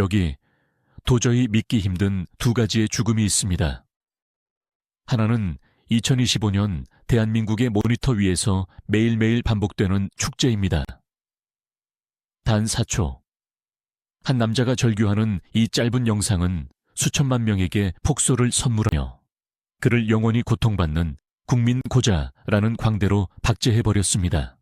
여기 도저히 믿기 힘든 두 가지의 죽음이 있습니다. 하나는 2025년 대한민국의 모니터 위에서 매일매일 반복되는 축제입니다. 단 4초. 한 남자가 절규하는 이 짧은 영상은 수천만 명에게 폭소를 선물하며 그를 영원히 고통받는 국민 고자라는 광대로 박제해버렸습니다.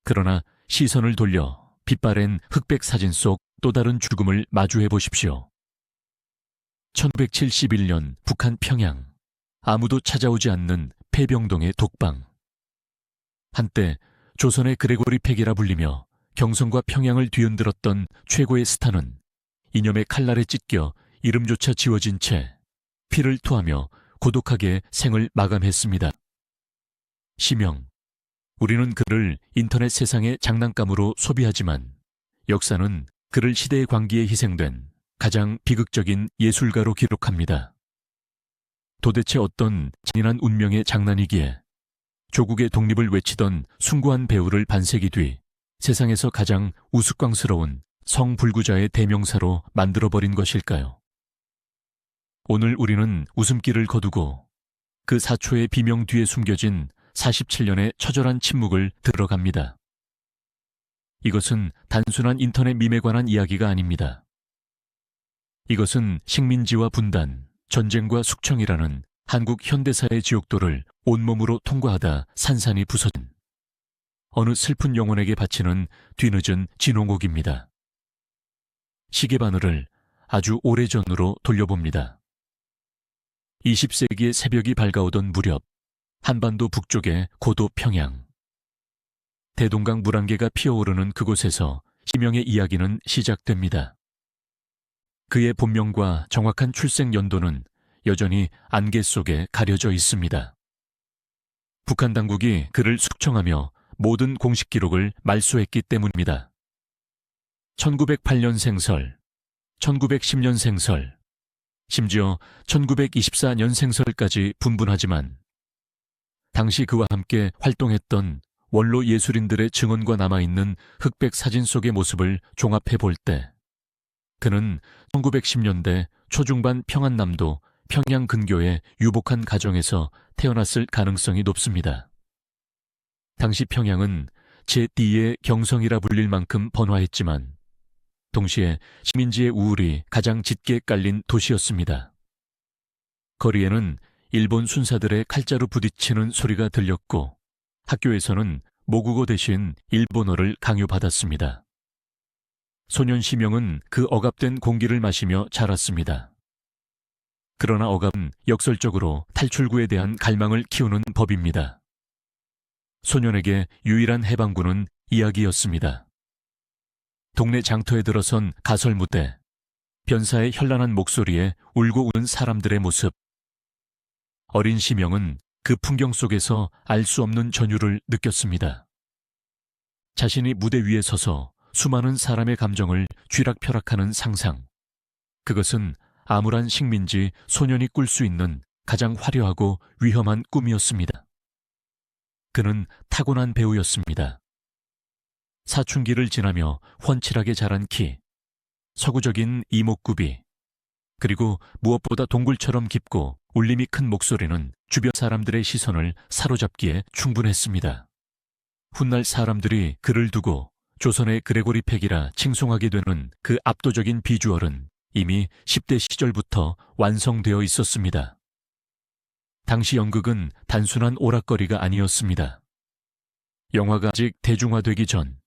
그러나 시선을 돌려 빛바랜 흑백 사진 속 또 다른 죽음을 마주해 보십시오. 1971년 북한 평양. 아무도 찾아오지 않는 폐병동의 독방. 한때 조선의 그레고리 팩이라 불리며 경성과 평양을 뒤흔들었던 최고의 스타는 이념의 칼날에 찢겨 이름조차 지워진 채 피를 토하며 고독하게 생을 마감했습니다. 시명. 우리는 그를 인터넷 세상의 장난감으로 소비하지만 역사는 그를 시대의 광기에 희생된 가장 비극적인 예술가로 기록합니다. 도대체 어떤 잔인한 운명의 장난이기에 조국의 독립을 외치던 숭고한 배우를 반세기 뒤 세상에서 가장 우스꽝스러운 성불구자의 대명사로 만들어버린 것일까요? 오늘 우리는 웃음기를 거두고 그 4초의 비명 뒤에 숨겨진 47년의 처절한 침묵을 들어갑니다. 이것은 단순한 인터넷 밈에 관한 이야기가 아닙니다. 이것은 식민지와 분단, 전쟁과 숙청이라는 한국 현대사의 지옥도를 온몸으로 통과하다 산산이 부서진 어느 슬픈 영혼에게 바치는 뒤늦은 진홍곡입니다. 시계바늘을 아주 오래전으로 돌려봅니다. 20세기의 새벽이 밝아오던 무렵 한반도 북쪽의 고도 평양. 대동강 물안개가 피어오르는 그곳에서 시명의 이야기는 시작됩니다. 그의 본명과 정확한 출생 연도는 여전히 안개 속에 가려져 있습니다. 북한 당국이 그를 숙청하며 모든 공식 기록을 말소했기 때문입니다. 1908년 생설, 1910년 생설, 심지어 1924년 생설까지 분분하지만 당시 그와 함께 활동했던 원로 예술인들의 증언과 남아있는 흑백 사진 속의 모습을 종합해 볼 때 그는 1910년대 초중반 평안남도 평양 근교의 유복한 가정에서 태어났을 가능성이 높습니다. 당시 평양은 제2의 경성이라 불릴 만큼 번화했지만 동시에 식민지의 우울이 가장 짙게 깔린 도시였습니다. 거리에는 일본 순사들의 칼자루 부딪히는 소리가 들렸고 학교에서는 모국어 대신 일본어를 강요받았습니다. 소년 시명은 그 억압된 공기를 마시며 자랐습니다. 그러나 억압은 역설적으로 탈출구에 대한 갈망을 키우는 법입니다. 소년에게 유일한 해방구는 이야기였습니다. 동네 장터에 들어선 가설 무대, 변사의 현란한 목소리에 울고 우는 사람들의 모습. 어린 시명은 그 풍경 속에서 알 수 없는 전율을 느꼈습니다. 자신이 무대 위에 서서 수많은 사람의 감정을 쥐락펴락하는 상상. 그것은 암울한 식민지 소년이 꿀 수 있는 가장 화려하고 위험한 꿈이었습니다. 그는 타고난 배우였습니다. 사춘기를 지나며 훤칠하게 자란 키, 서구적인 이목구비, 그리고 무엇보다 동굴처럼 깊고 울림이 큰 목소리는 주변 사람들의 시선을 사로잡기에 충분했습니다. 훗날 사람들이 그를 두고 조선의 그레고리 팩이라 칭송하게 되는 그 압도적인 비주얼은 이미 10대 시절부터 완성되어 있었습니다. 당시 연극은 단순한 오락거리가 아니었습니다. 영화가 아직 대중화되기 전,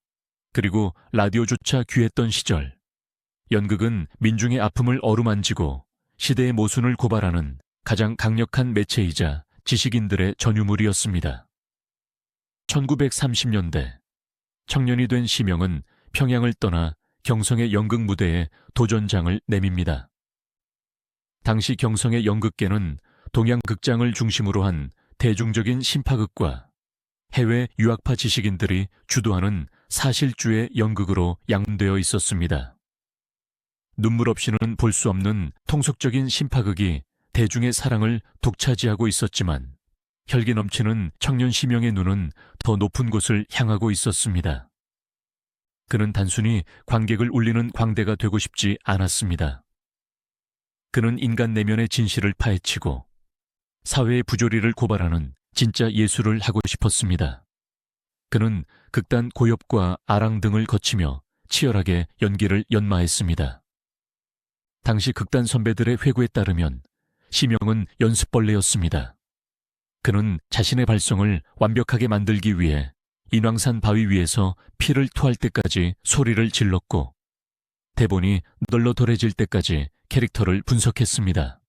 그리고 라디오조차 귀했던 시절, 연극은 민중의 아픔을 어루만지고 시대의 모순을 고발하는 가장 강력한 매체이자 지식인들의 전유물이었습니다. 1930년대 청년이 된 시명은 평양을 떠나 경성의 연극 무대에 도전장을 내밉니다. 당시 경성의 연극계는 동양 극장을 중심으로 한 대중적인 신파극과 해외 유학파 지식인들이 주도하는 사실주의 연극으로 양분되어 있었습니다. 눈물 없이는 볼 수 없는 통속적인 신파극이 대중의 사랑을 독차지하고 있었지만 혈기 넘치는 청년 시명의 눈은 더 높은 곳을 향하고 있었습니다. 그는 단순히 관객을 울리는 광대가 되고 싶지 않았습니다. 그는 인간 내면의 진실을 파헤치고 사회의 부조리를 고발하는 진짜 예술을 하고 싶었습니다. 그는 극단 고엽과 아랑 등을 거치며 치열하게 연기를 연마했습니다. 당시 극단 선배들의 회고에 따르면 심영은 연습벌레였습니다. 그는 자신의 발성을 완벽하게 만들기 위해 인왕산 바위 위에서 피를 토할 때까지 소리를 질렀고 대본이 널널해질 때까지 캐릭터를 분석했습니다.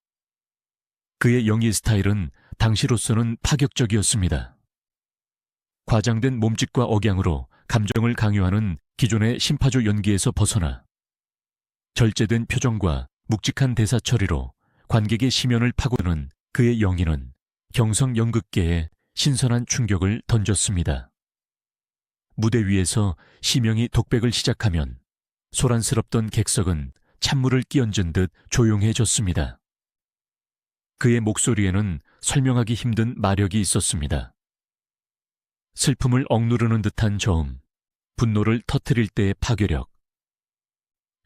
그의 연기 스타일은 당시로서는 파격적이었습니다. 과장된 몸짓과 억양으로 감정을 강요하는 기존의 심파조 연기에서 벗어나 절제된 표정과 묵직한 대사 처리로 관객의 심연을 파고드는 그의 연기는 경성 연극계에 신선한 충격을 던졌습니다. 무대 위에서 심영이 독백을 시작하면 소란스럽던 객석은 찬물을 끼얹은 듯 조용해졌습니다. 그의 목소리에는 설명하기 힘든 마력이 있었습니다. 슬픔을 억누르는 듯한 저음, 분노를 터뜨릴 때의 파괴력.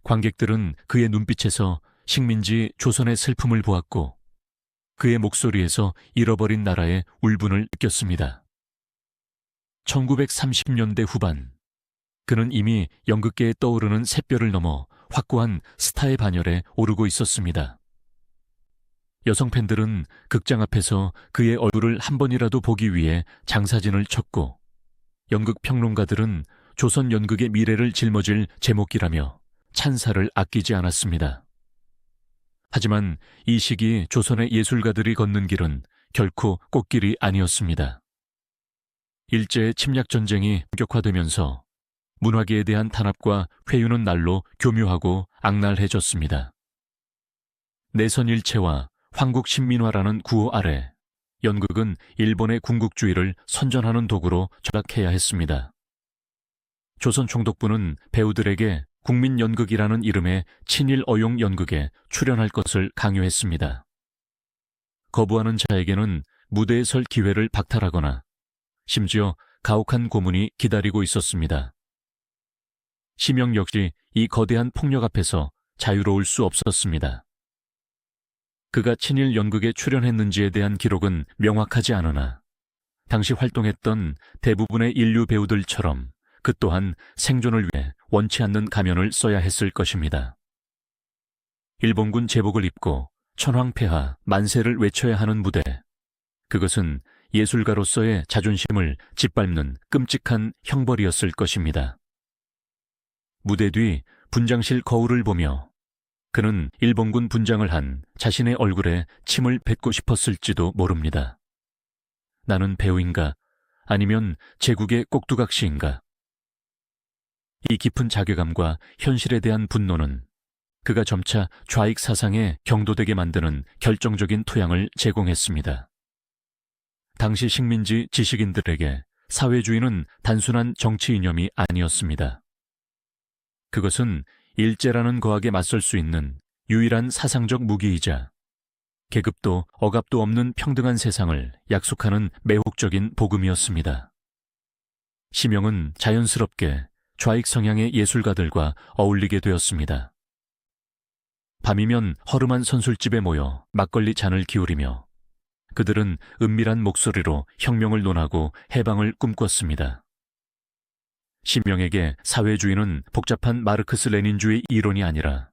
관객들은 그의 눈빛에서 식민지 조선의 슬픔을 보았고 그의 목소리에서 잃어버린 나라의 울분을 느꼈습니다. 1930년대 후반, 그는 이미 연극계에 떠오르는 샛별을 넘어 확고한 스타의 반열에 오르고 있었습니다. 여성 팬들은 극장 앞에서 그의 얼굴을 한 번이라도 보기 위해 장사진을 쳤고 연극 평론가들은 조선 연극의 미래를 짊어질 제목이라며 찬사를 아끼지 않았습니다. 하지만 이 시기 조선의 예술가들이 걷는 길은 결코 꽃길이 아니었습니다. 일제의 침략 전쟁이 본격화되면서 문화계에 대한 탄압과 회유는 날로 교묘하고 악랄해졌습니다. 내선 일체와 황국 신민화라는 구호 아래 연극은 일본의 군국주의를 선전하는 도구로 전락해야 했습니다. 조선 총독부는 배우들에게 국민연극이라는 이름의 친일 어용 연극에 출연할 것을 강요했습니다. 거부하는 자에게는 무대에 설 기회를 박탈하거나 심지어 가혹한 고문이 기다리고 있었습니다. 심영 역시 이 거대한 폭력 앞에서 자유로울 수 없었습니다. 그가 친일 연극에 출연했는지에 대한 기록은 명확하지 않으나 당시 활동했던 대부분의 인류 배우들처럼 그 또한 생존을 위해 원치 않는 가면을 써야 했을 것입니다. 일본군 제복을 입고 천황폐하 만세를 외쳐야 하는 무대, 그것은 예술가로서의 자존심을 짓밟는 끔찍한 형벌이었을 것입니다. 무대 뒤 분장실 거울을 보며 그는 일본군 분장을 한 자신의 얼굴에 침을 뱉고 싶었을지도 모릅니다. 나는 배우인가? 아니면 제국의 꼭두각시인가? 이 깊은 자괴감과 현실에 대한 분노는 그가 점차 좌익 사상에 경도되게 만드는 결정적인 토양을 제공했습니다. 당시 식민지 지식인들에게 사회주의는 단순한 정치 이념이 아니었습니다. 그것은 일제라는 거악에 맞설 수 있는 유일한 사상적 무기이자 계급도 억압도 없는 평등한 세상을 약속하는 매혹적인 복음이었습니다. 심영은 자연스럽게 좌익 성향의 예술가들과 어울리게 되었습니다. 밤이면 허름한 선술집에 모여 막걸리 잔을 기울이며 그들은 은밀한 목소리로 혁명을 논하고 해방을 꿈꿨습니다. 심영에게 사회주의는 복잡한 마르크스 레닌주의 이론이 아니라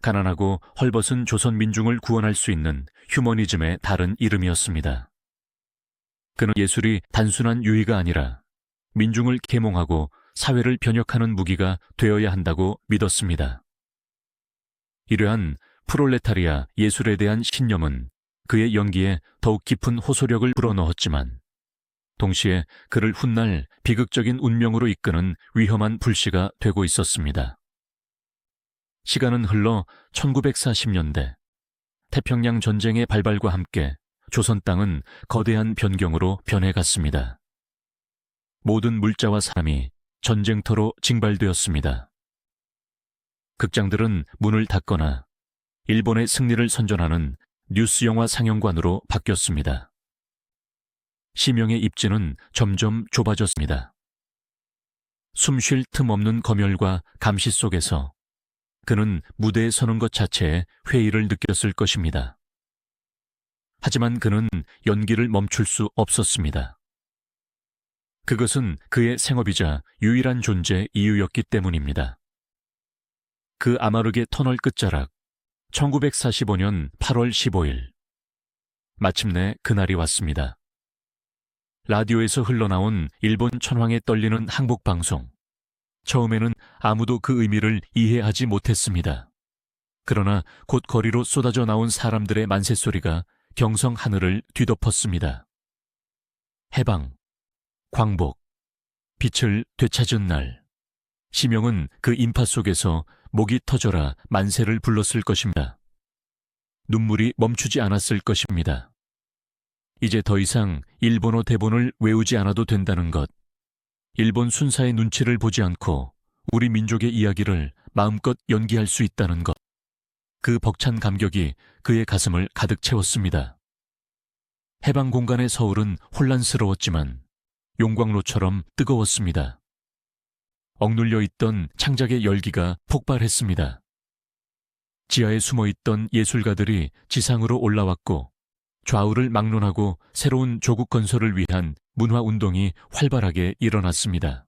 가난하고 헐벗은 조선 민중을 구원할 수 있는 휴머니즘의 다른 이름이었습니다. 그는 예술이 단순한 유의가 아니라 민중을 계몽하고 사회를 변혁하는 무기가 되어야 한다고 믿었습니다. 이러한 프롤레타리아 예술에 대한 신념은 그의 연기에 더욱 깊은 호소력을 불어넣었지만 동시에 그를 훗날 비극적인 운명으로 이끄는 위험한 불씨가 되고 있었습니다. 시간은 흘러 1940년대 태평양 전쟁의 발발과 함께 조선 땅은 거대한 변경으로 변해갔습니다. 모든 물자와 사람이 전쟁터로 징발되었습니다. 극장들은 문을 닫거나 일본의 승리를 선전하는 뉴스 영화 상영관으로 바뀌었습니다. 심영의 입지는 점점 좁아졌습니다. 숨 쉴 틈 없는 검열과 감시 속에서 그는 무대에 서는 것 자체에 회의를 느꼈을 것입니다. 하지만 그는 연기를 멈출 수 없었습니다. 그것은 그의 생업이자 유일한 존재 이유였기 때문입니다. 그 아마르게 터널 끝자락, 1945년 8월 15일. 마침내 그날이 왔습니다. 라디오에서 흘러나온 일본 천황에 떨리는 항복방송. 처음에는 아무도 그 의미를 이해하지 못했습니다. 그러나 곧 거리로 쏟아져 나온 사람들의 만세소리가 경성 하늘을 뒤덮었습니다. 해방, 광복, 빛을 되찾은 날. 심영은 그 인파 속에서 목이 터져라 만세를 불렀을 것입니다. 눈물이 멈추지 않았을 것입니다. 이제 더 이상 일본어 대본을 외우지 않아도 된다는 것, 일본 순사의 눈치를 보지 않고 우리 민족의 이야기를 마음껏 연기할 수 있다는 것, 그 벅찬 감격이 그의 가슴을 가득 채웠습니다. 해방 공간의 서울은 혼란스러웠지만 용광로처럼 뜨거웠습니다. 억눌려 있던 창작의 열기가 폭발했습니다. 지하에 숨어있던 예술가들이 지상으로 올라왔고 좌우를 막론하고 새로운 조국 건설을 위한 문화운동이 활발하게 일어났습니다.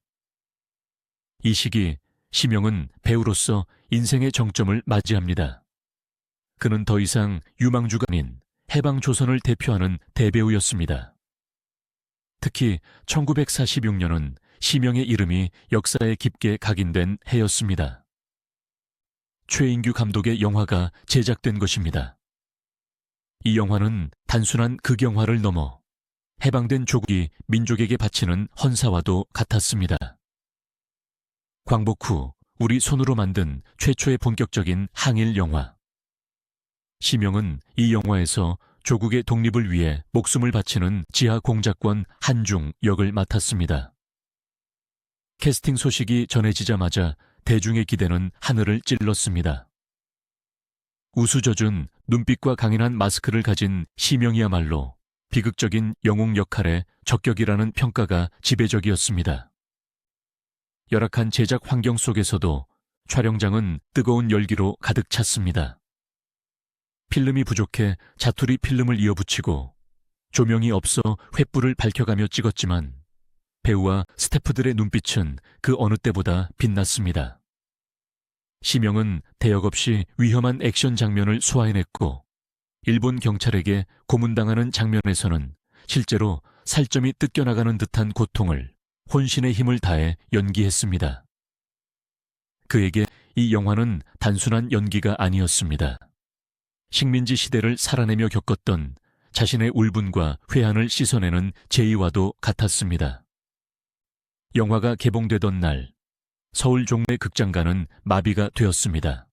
이 시기 심영은 배우로서 인생의 정점을 맞이합니다. 그는 더 이상 유망주가 아닌 해방조선을 대표하는 대배우였습니다. 특히 1946년은 심영의 이름이 역사에 깊게 각인된 해였습니다. 최인규 감독의 영화가 제작된 것입니다. 이 영화는 단순한 극영화를 넘어 해방된 조국이 민족에게 바치는 헌사와도 같았습니다. 광복 후 우리 손으로 만든 최초의 본격적인 항일 영화. 심영은 이 영화에서 조국의 독립을 위해 목숨을 바치는 지하 공작권 한중 역을 맡았습니다. 캐스팅 소식이 전해지자마자 대중의 기대는 하늘을 찔렀습니다. 우수젖은 눈빛과 강인한 마스크를 가진 심영이야말로 비극적인 영웅 역할의 적격이라는 평가가 지배적이었습니다. 열악한 제작 환경 속에서도 촬영장은 뜨거운 열기로 가득 찼습니다. 필름이 부족해 자투리 필름을 이어붙이고 조명이 없어 횃불을 밝혀가며 찍었지만 배우와 스태프들의 눈빛은 그 어느 때보다 빛났습니다. 심영은 대역 없이 위험한 액션 장면을 소화해냈고 일본 경찰에게 고문당하는 장면에서는 실제로 살점이 뜯겨나가는 듯한 고통을 혼신의 힘을 다해 연기했습니다. 그에게 이 영화는 단순한 연기가 아니었습니다. 식민지 시대를 살아내며 겪었던 자신의 울분과 회한을 씻어내는 제의와도 같았습니다. 영화가 개봉되던 날 서울 종래 극장가는 마비가 되었습니다.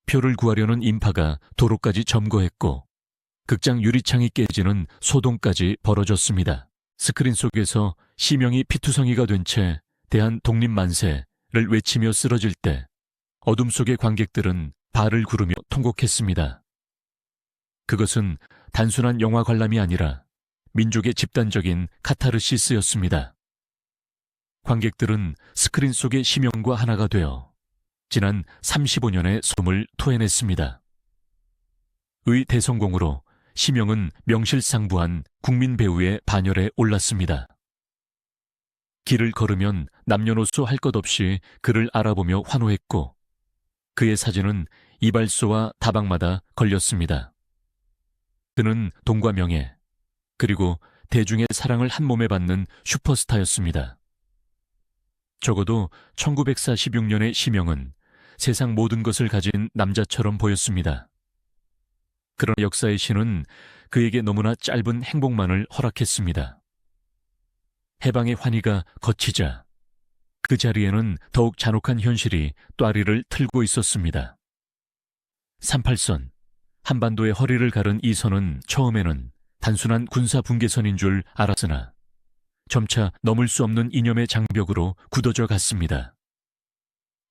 표를 구하려는 인파가 도로까지 점거했고 극장 유리창이 깨지는 소동까지 벌어졌습니다. 스크린 속에서 심영이 피투성이가 된 채 대한 독립만세를 외치며 쓰러질 때 어둠 속의 관객들은 발을 구르며 통곡했습니다. 그것은 단순한 영화 관람이 아니라 민족의 집단적인 카타르시스였습니다. 관객들은 스크린 속의 심영과 하나가 되어 지난 35년의 숨을 토해냈습니다. 의 대성공으로 심영은 명실상부한 국민 배우의 반열에 올랐습니다. 길을 걸으면 남녀노소 할 것 없이 그를 알아보며 환호했고 그의 사진은 이발소와 다방마다 걸렸습니다. 그는 돈과 명예, 그리고 대중의 사랑을 한 몸에 받는 슈퍼스타였습니다. 적어도 1946년의 심영은 세상 모든 것을 가진 남자처럼 보였습니다. 그러나 역사의 신은 그에게 너무나 짧은 행복만을 허락했습니다. 해방의 환희가 걷히자 그 자리에는 더욱 잔혹한 현실이 또아리를 틀고 있었습니다. 38선, 한반도의 허리를 가른 이 선은 처음에는 단순한 군사 분계선인 줄 알았으나 점차 넘을 수 없는 이념의 장벽으로 굳어져 갔습니다.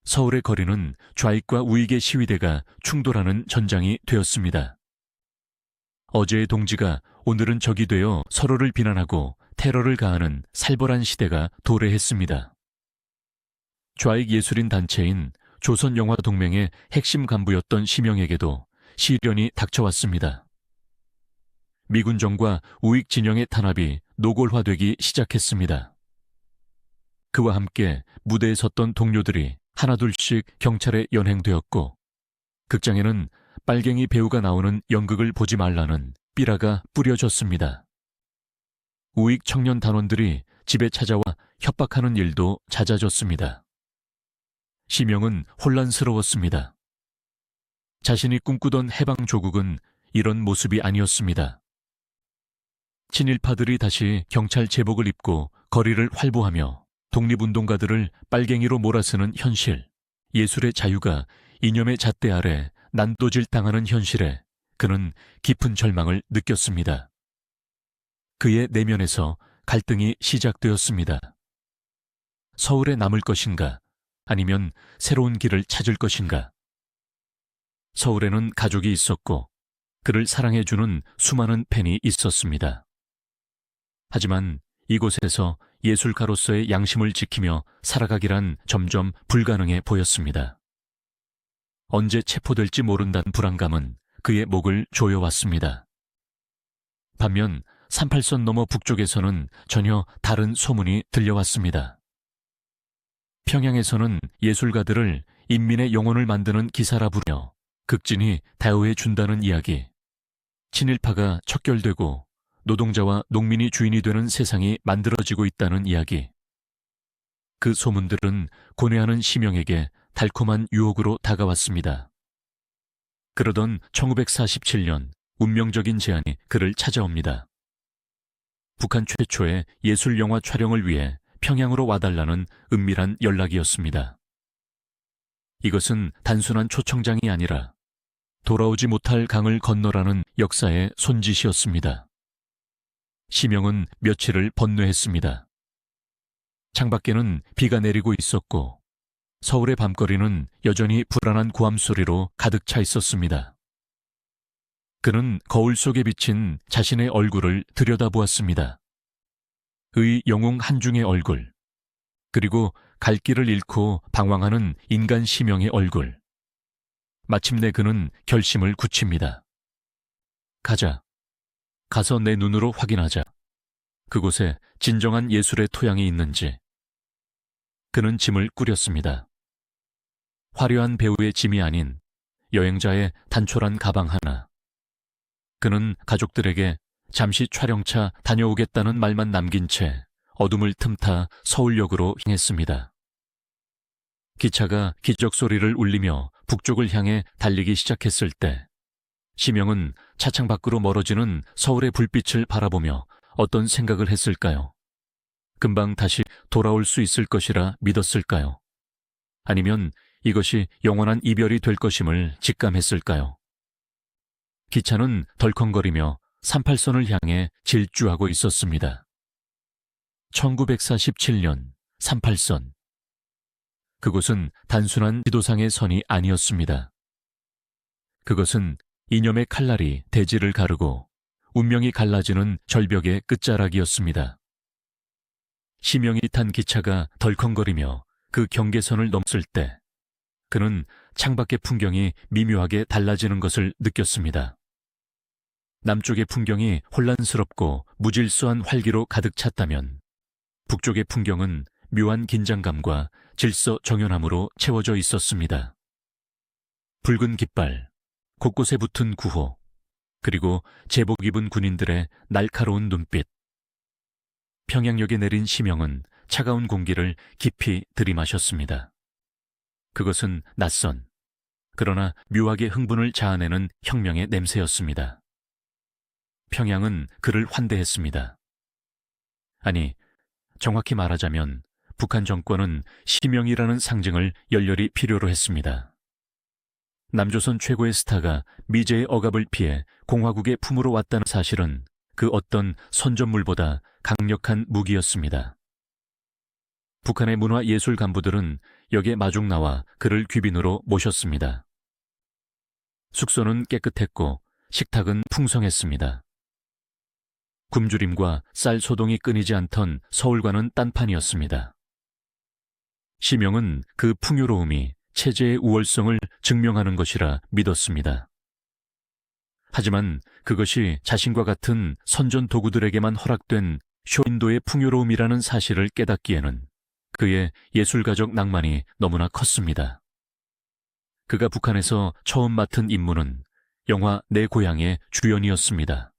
서울의 거리는 좌익과 우익의 시위대가 충돌하는 전장이 되었습니다. 어제의 동지가 오늘은 적이 되어 서로를 비난하고 테러를 가하는 살벌한 시대가 도래했습니다. 좌익 예술인 단체인 조선영화동맹의 핵심 간부였던 심영에게도 시련이 닥쳐왔습니다. 미군정과 우익 진영의 탄압이 노골화되기 시작했습니다. 그와 함께 무대에 섰던 동료들이 하나둘씩 경찰에 연행되었고, 극장에는 빨갱이 배우가 나오는 연극을 보지 말라는 삐라가 뿌려졌습니다. 우익 청년 단원들이 집에 찾아와 협박하는 일도 잦아졌습니다. 심영은 혼란스러웠습니다. 자신이 꿈꾸던 해방 조국은 이런 모습이 아니었습니다. 친일파들이 다시 경찰 제복을 입고 거리를 활보하며 독립운동가들을 빨갱이로 몰아쓰는 현실, 예술의 자유가 이념의 잣대 아래 난도질 당하는 현실에 그는 깊은 절망을 느꼈습니다. 그의 내면에서 갈등이 시작되었습니다. 서울에 남을 것인가, 아니면 새로운 길을 찾을 것인가. 서울에는 가족이 있었고 그를 사랑해주는 수많은 팬이 있었습니다. 하지만 이곳에서 예술가로서의 양심을 지키며 살아가기란 점점 불가능해 보였습니다. 언제 체포될지 모른다는 불안감은 그의 목을 조여왔습니다. 반면 38선 너머 북쪽에서는 전혀 다른 소문이 들려왔습니다. 평양에서는 예술가들을 인민의 영혼을 만드는 기사라 부르며 극진히 대우해 준다는 이야기, 친일파가 척결되고 노동자와 농민이 주인이 되는 세상이 만들어지고 있다는 이야기. 그 소문들은 고뇌하는 심영에게 달콤한 유혹으로 다가왔습니다. 그러던 1947년 운명적인 제안이 그를 찾아옵니다. 북한 최초의 예술영화 촬영을 위해 평양으로 와달라는 은밀한 연락이었습니다. 이것은 단순한 초청장이 아니라 돌아오지 못할 강을 건너라는 역사의 손짓이었습니다. 심영은 며칠을 번뇌했습니다. 창밖에는 비가 내리고 있었고 서울의 밤거리는 여전히 불안한 고함 소리로 가득 차 있었습니다. 그는 거울 속에 비친 자신의 얼굴을 들여다보았습니다. 의 영웅 한중의 얼굴, 그리고 갈 길을 잃고 방황하는 인간 심영의 얼굴. 마침내 그는 결심을 굳힙니다. 가자. 가서 내 눈으로 확인하자. 그곳에 진정한 예술의 토양이 있는지. 그는 짐을 꾸렸습니다. 화려한 배우의 짐이 아닌 여행자의 단촐한 가방 하나. 그는 가족들에게 잠시 촬영차 다녀오겠다는 말만 남긴 채 어둠을 틈타 서울역으로 향했습니다. 기차가 기적 소리를 울리며 북쪽을 향해 달리기 시작했을 때 심영은 차창 밖으로 멀어지는 서울의 불빛을 바라보며 어떤 생각을 했을까요? 금방 다시 돌아올 수 있을 것이라 믿었을까요? 아니면 이것이 영원한 이별이 될 것임을 직감했을까요? 기차는 덜컹거리며 38선을 향해 질주하고 있었습니다. 1947년 38선. 그곳은 단순한 지도상의 선이 아니었습니다. 그것은 이념의 칼날이 대지를 가르고 운명이 갈라지는 절벽의 끝자락이었습니다. 심영이 탄 기차가 덜컹거리며 그 경계선을 넘었을 때 그는 창밖의 풍경이 미묘하게 달라지는 것을 느꼈습니다. 남쪽의 풍경이 혼란스럽고 무질서한 활기로 가득 찼다면 북쪽의 풍경은 묘한 긴장감과 질서 정연함으로 채워져 있었습니다. 붉은 깃발, 곳곳에 붙은 구호, 그리고 제복 입은 군인들의 날카로운 눈빛. 평양역에 내린 심영은 차가운 공기를 깊이 들이마셨습니다. 그것은 낯선, 그러나 묘하게 흥분을 자아내는 혁명의 냄새였습니다. 평양은 그를 환대했습니다. 아니, 정확히 말하자면 북한 정권은 심영이라는 상징을 열렬히 필요로 했습니다. 남조선 최고의 스타가 미제의 억압을 피해 공화국의 품으로 왔다는 사실은 그 어떤 선전물보다 강력한 무기였습니다. 북한의 문화예술 간부들은 역에 마중 나와 그를 귀빈으로 모셨습니다. 숙소는 깨끗했고 식탁은 풍성했습니다. 굶주림과 쌀 소동이 끊이지 않던 서울과는 딴판이었습니다. 시명은 그 풍요로움이 체제의 우월성을 증명하는 것이라 믿었습니다. 하지만 그것이 자신과 같은 선전 도구들에게만 허락된 쇼윈도의 풍요로움이라는 사실을 깨닫기에는 그의 예술가적 낭만이 너무나 컸습니다. 그가 북한에서 처음 맡은 임무는 영화 내 고향의 주연이었습니다.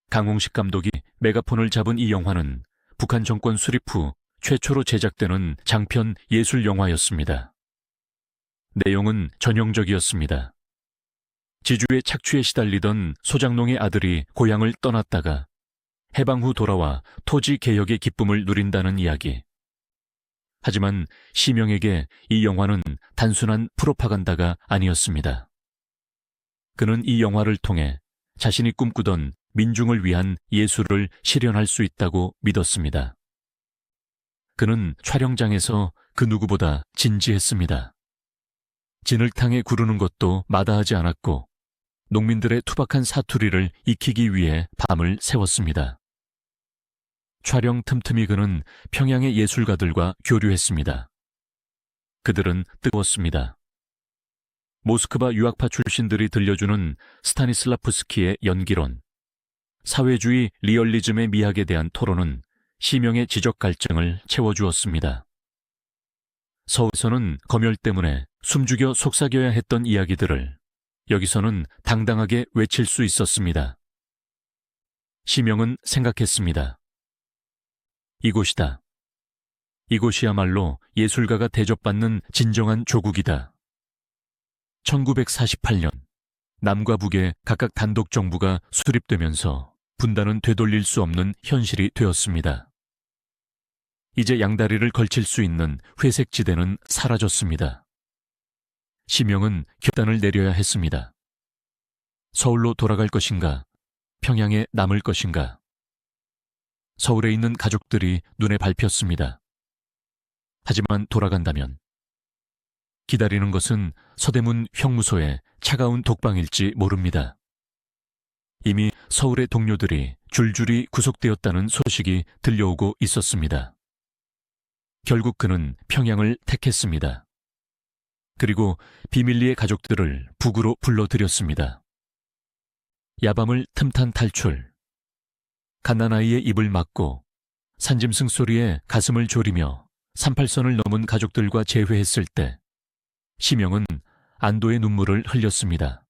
강홍식 감독이 메가폰을 잡은 이 영화는 북한 정권 수립 후 최초로 제작되는 장편 예술 영화였습니다. 내용은 전형적이었습니다. 지주의 착취에 시달리던 소장농의 아들이 고향을 떠났다가 해방 후 돌아와 토지 개혁의 기쁨을 누린다는 이야기. 하지만 시명에게 이 영화는 단순한 프로파간다가 아니었습니다. 그는 이 영화를 통해 자신이 꿈꾸던 민중을 위한 예술을 실현할 수 있다고 믿었습니다. 그는 촬영장에서 그 누구보다 진지했습니다. 진흙탕에 구르는 것도 마다하지 않았고 농민들의 투박한 사투리를 익히기 위해 밤을 새웠습니다. 촬영 틈틈이 그는 평양의 예술가들과 교류했습니다. 그들은 뜨거웠습니다. 모스크바 유학파 출신들이 들려주는 스타니슬라프스키의 연기론, 사회주의 리얼리즘의 미학에 대한 토론은 시명의 지적 갈증을 채워주었습니다. 서울에서는 검열 때문에 숨죽여 속삭여야 했던 이야기들을 여기서는 당당하게 외칠 수 있었습니다. 시명은 생각했습니다. 이곳이다. 이곳이야말로 예술가가 대접받는 진정한 조국이다. 1948년 남과 북의 각각 단독 정부가 수립되면서 분단은 되돌릴 수 없는 현실이 되었습니다. 이제 양다리를 걸칠 수 있는 회색 지대는 사라졌습니다. 시명은 결단을 내려야 했습니다. 서울로 돌아갈 것인가, 평양에 남을 것인가. 서울에 있는 가족들이 눈에 밟혔습니다. 하지만 돌아간다면 기다리는 것은 서대문 형무소의 차가운 독방일지 모릅니다. 이미 서울의 동료들이 줄줄이 구속되었다는 소식이 들려오고 있었습니다. 결국 그는 평양을 택했습니다. 그리고 비밀리에 가족들을 북으로 불러들였습니다. 야밤을 틈탄 탈출. 갓난아이의 입을 막고 산짐승 소리에 가슴을 졸이며 38선을 넘은 가족들과 재회했을 때 시명은 안도의 눈물을 흘렸습니다.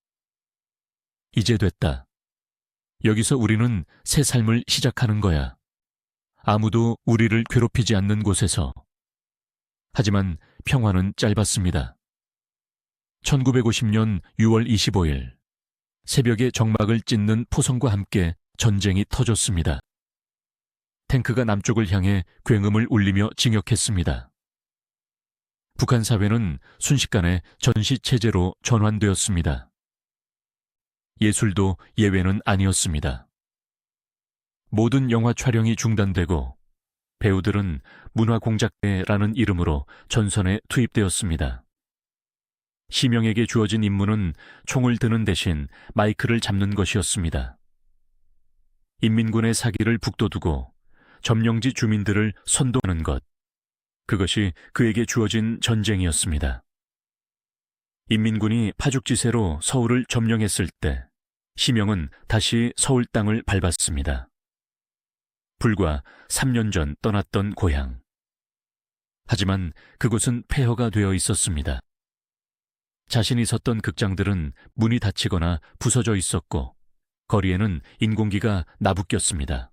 이제 됐다. 여기서 우리는 새 삶을 시작하는 거야. 아무도 우리를 괴롭히지 않는 곳에서. 하지만 평화는 짧았습니다. 1950년 6월 25일 새벽에 정막을 찢는 포성과 함께 전쟁이 터졌습니다. 탱크가 남쪽을 향해 굉음을 울리며 진격했습니다. 북한 사회는 순식간에 전시체제로 전환되었습니다. 예술도 예외는 아니었습니다. 모든 영화 촬영이 중단되고 배우들은 문화공작대라는 이름으로 전선에 투입되었습니다. 시명에게 주어진 임무는 총을 드는 대신 마이크를 잡는 것이었습니다. 인민군의 사기를 북돋우고 점령지 주민들을 선동하는 것, 그것이 그에게 주어진 전쟁이었습니다. 인민군이 파죽지세로 서울을 점령했을 때 시명은 다시 서울 땅을 밟았습니다. 불과 3년 전 떠났던 고향. 하지만 그곳은 폐허가 되어 있었습니다. 자신이 섰던 극장들은 문이 닫히거나 부서져 있었고 거리에는 인공기가 나부꼈습니다.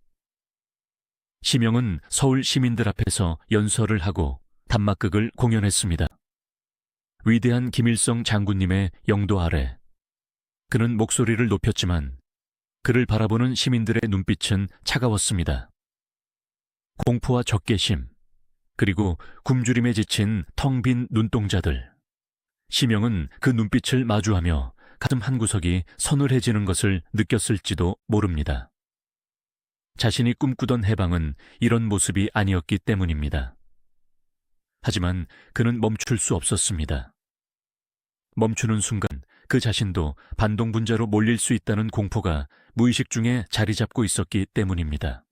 시명은 서울 시민들 앞에서 연설을 하고 단막극을 공연했습니다. 위대한 김일성 장군님의 영도 아래 그는 목소리를 높였지만 그를 바라보는 시민들의 눈빛은 차가웠습니다. 공포와 적개심, 그리고 굶주림에 지친 텅 빈 눈동자들. 시명은 그 눈빛을 마주하며 가슴 한구석이 서늘해지는 것을 느꼈을지도 모릅니다. 자신이 꿈꾸던 해방은 이런 모습이 아니었기 때문입니다. 하지만 그는 멈출 수 없었습니다. 멈추는 순간 그 자신도 반동분자로 몰릴 수 있다는 공포가 무의식 중에 자리 잡고 있었기 때문입니다.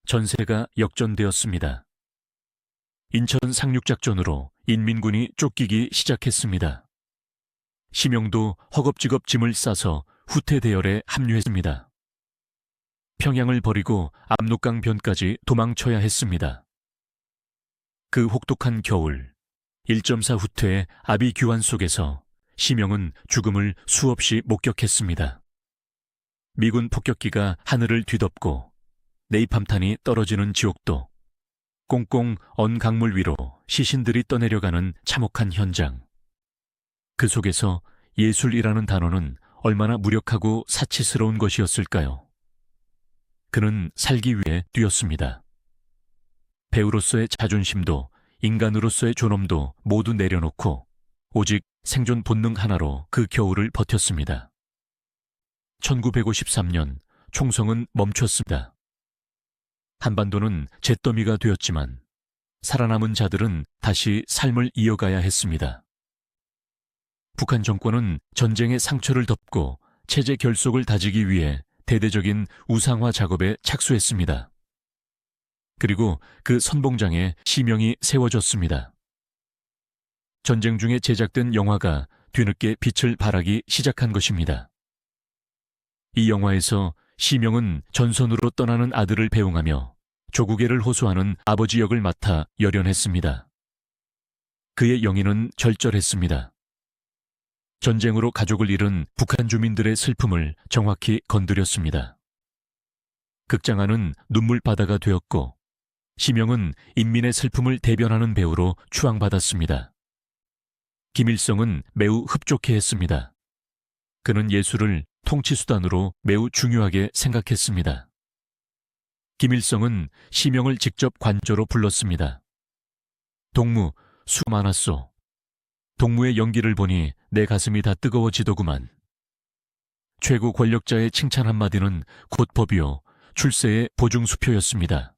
전세가 역전되었습니다. 인천 상륙작전으로 인민군이 쫓기기 시작했습니다. 심영도 허겁지겁 짐을 싸서 후퇴 대열에 합류했습니다. 평양을 버리고 압록강 변까지 도망쳐야 했습니다. 그 혹독한 겨울, 1.4 후퇴의 아비규환 속에서 심영은 죽음을 수없이 목격했습니다. 미군 폭격기가 하늘을 뒤덮고 네이팜탄이 떨어지는 지옥도, 꽁꽁 언 강물 위로 시신들이 떠내려가는 참혹한 현장. 그 속에서 예술이라는 단어는 얼마나 무력하고 사치스러운 것이었을까요? 그는 살기 위해 뛰었습니다. 배우로서의 자존심도 인간으로서의 존엄도 모두 내려놓고 오직 생존 본능 하나로 그 겨울을 버텼습니다. 1953년 총성은 멈췄습니다. 한반도는 잿더미가 되었지만 살아남은 자들은 다시 삶을 이어가야 했습니다. 북한 정권은 전쟁의 상처를 덮고 체제 결속을 다지기 위해 대대적인 우상화 작업에 착수했습니다. 그리고 그 선봉장에 시명이 세워졌습니다. 전쟁 중에 제작된 영화가 뒤늦게 빛을 발하기 시작한 것입니다. 이 영화에서 시명은 전선으로 떠나는 아들을 배웅하며 조국애를 호소하는 아버지 역을 맡아 열연했습니다. 그의 영인은 절절했습니다. 전쟁으로 가족을 잃은 북한 주민들의 슬픔을 정확히 건드렸습니다. 극장안은 눈물바다가 되었고 시명은 인민의 슬픔을 대변하는 배우로 추앙받았습니다. 김일성은 매우 흡족해했습니다. 그는 예술을 통치수단으로 매우 중요하게 생각했습니다. 김일성은 시명을 직접 관저로 불렀습니다. 동무, 수 많았소. 동무의 연기를 보니 내 가슴이 다 뜨거워지더구만. 최고 권력자의 칭찬 한마디는 곧 법이요, 출세의 보증수표였습니다.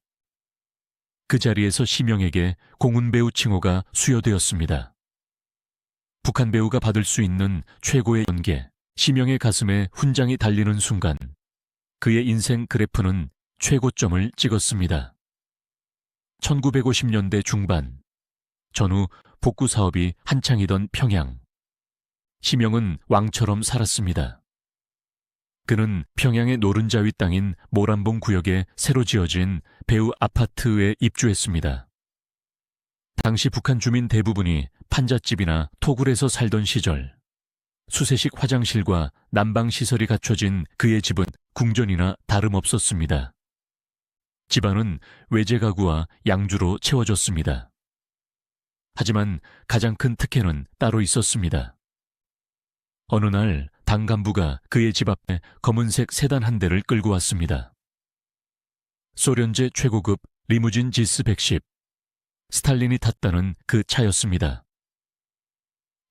그 자리에서 시명에게 공훈배우 칭호가 수여되었습니다. 북한 배우가 받을 수 있는 최고의 연계, 시명의 가슴에 훈장이 달리는 순간 그의 인생 그래프는 최고점을 찍었습니다. 1950년대 중반, 전후 복구 사업이 한창이던 평양. 시명은 왕처럼 살았습니다. 그는 평양의 노른자위 땅인 모란봉 구역에 새로 지어진 배우 아파트에 입주했습니다. 당시 북한 주민 대부분이 판잣집이나 토굴에서 살던 시절, 수세식 화장실과 난방시설이 갖춰진 그의 집은 궁전이나 다름없었습니다. 집안은 외제 가구와 양주로 채워졌습니다. 하지만 가장 큰 특혜는 따로 있었습니다. 어느 날 당 간부가 그의 집 앞에 검은색 세단 한 대를 끌고 왔습니다. 소련제 최고급 리무진 지스 110, 스탈린이 탔다는 그 차였습니다.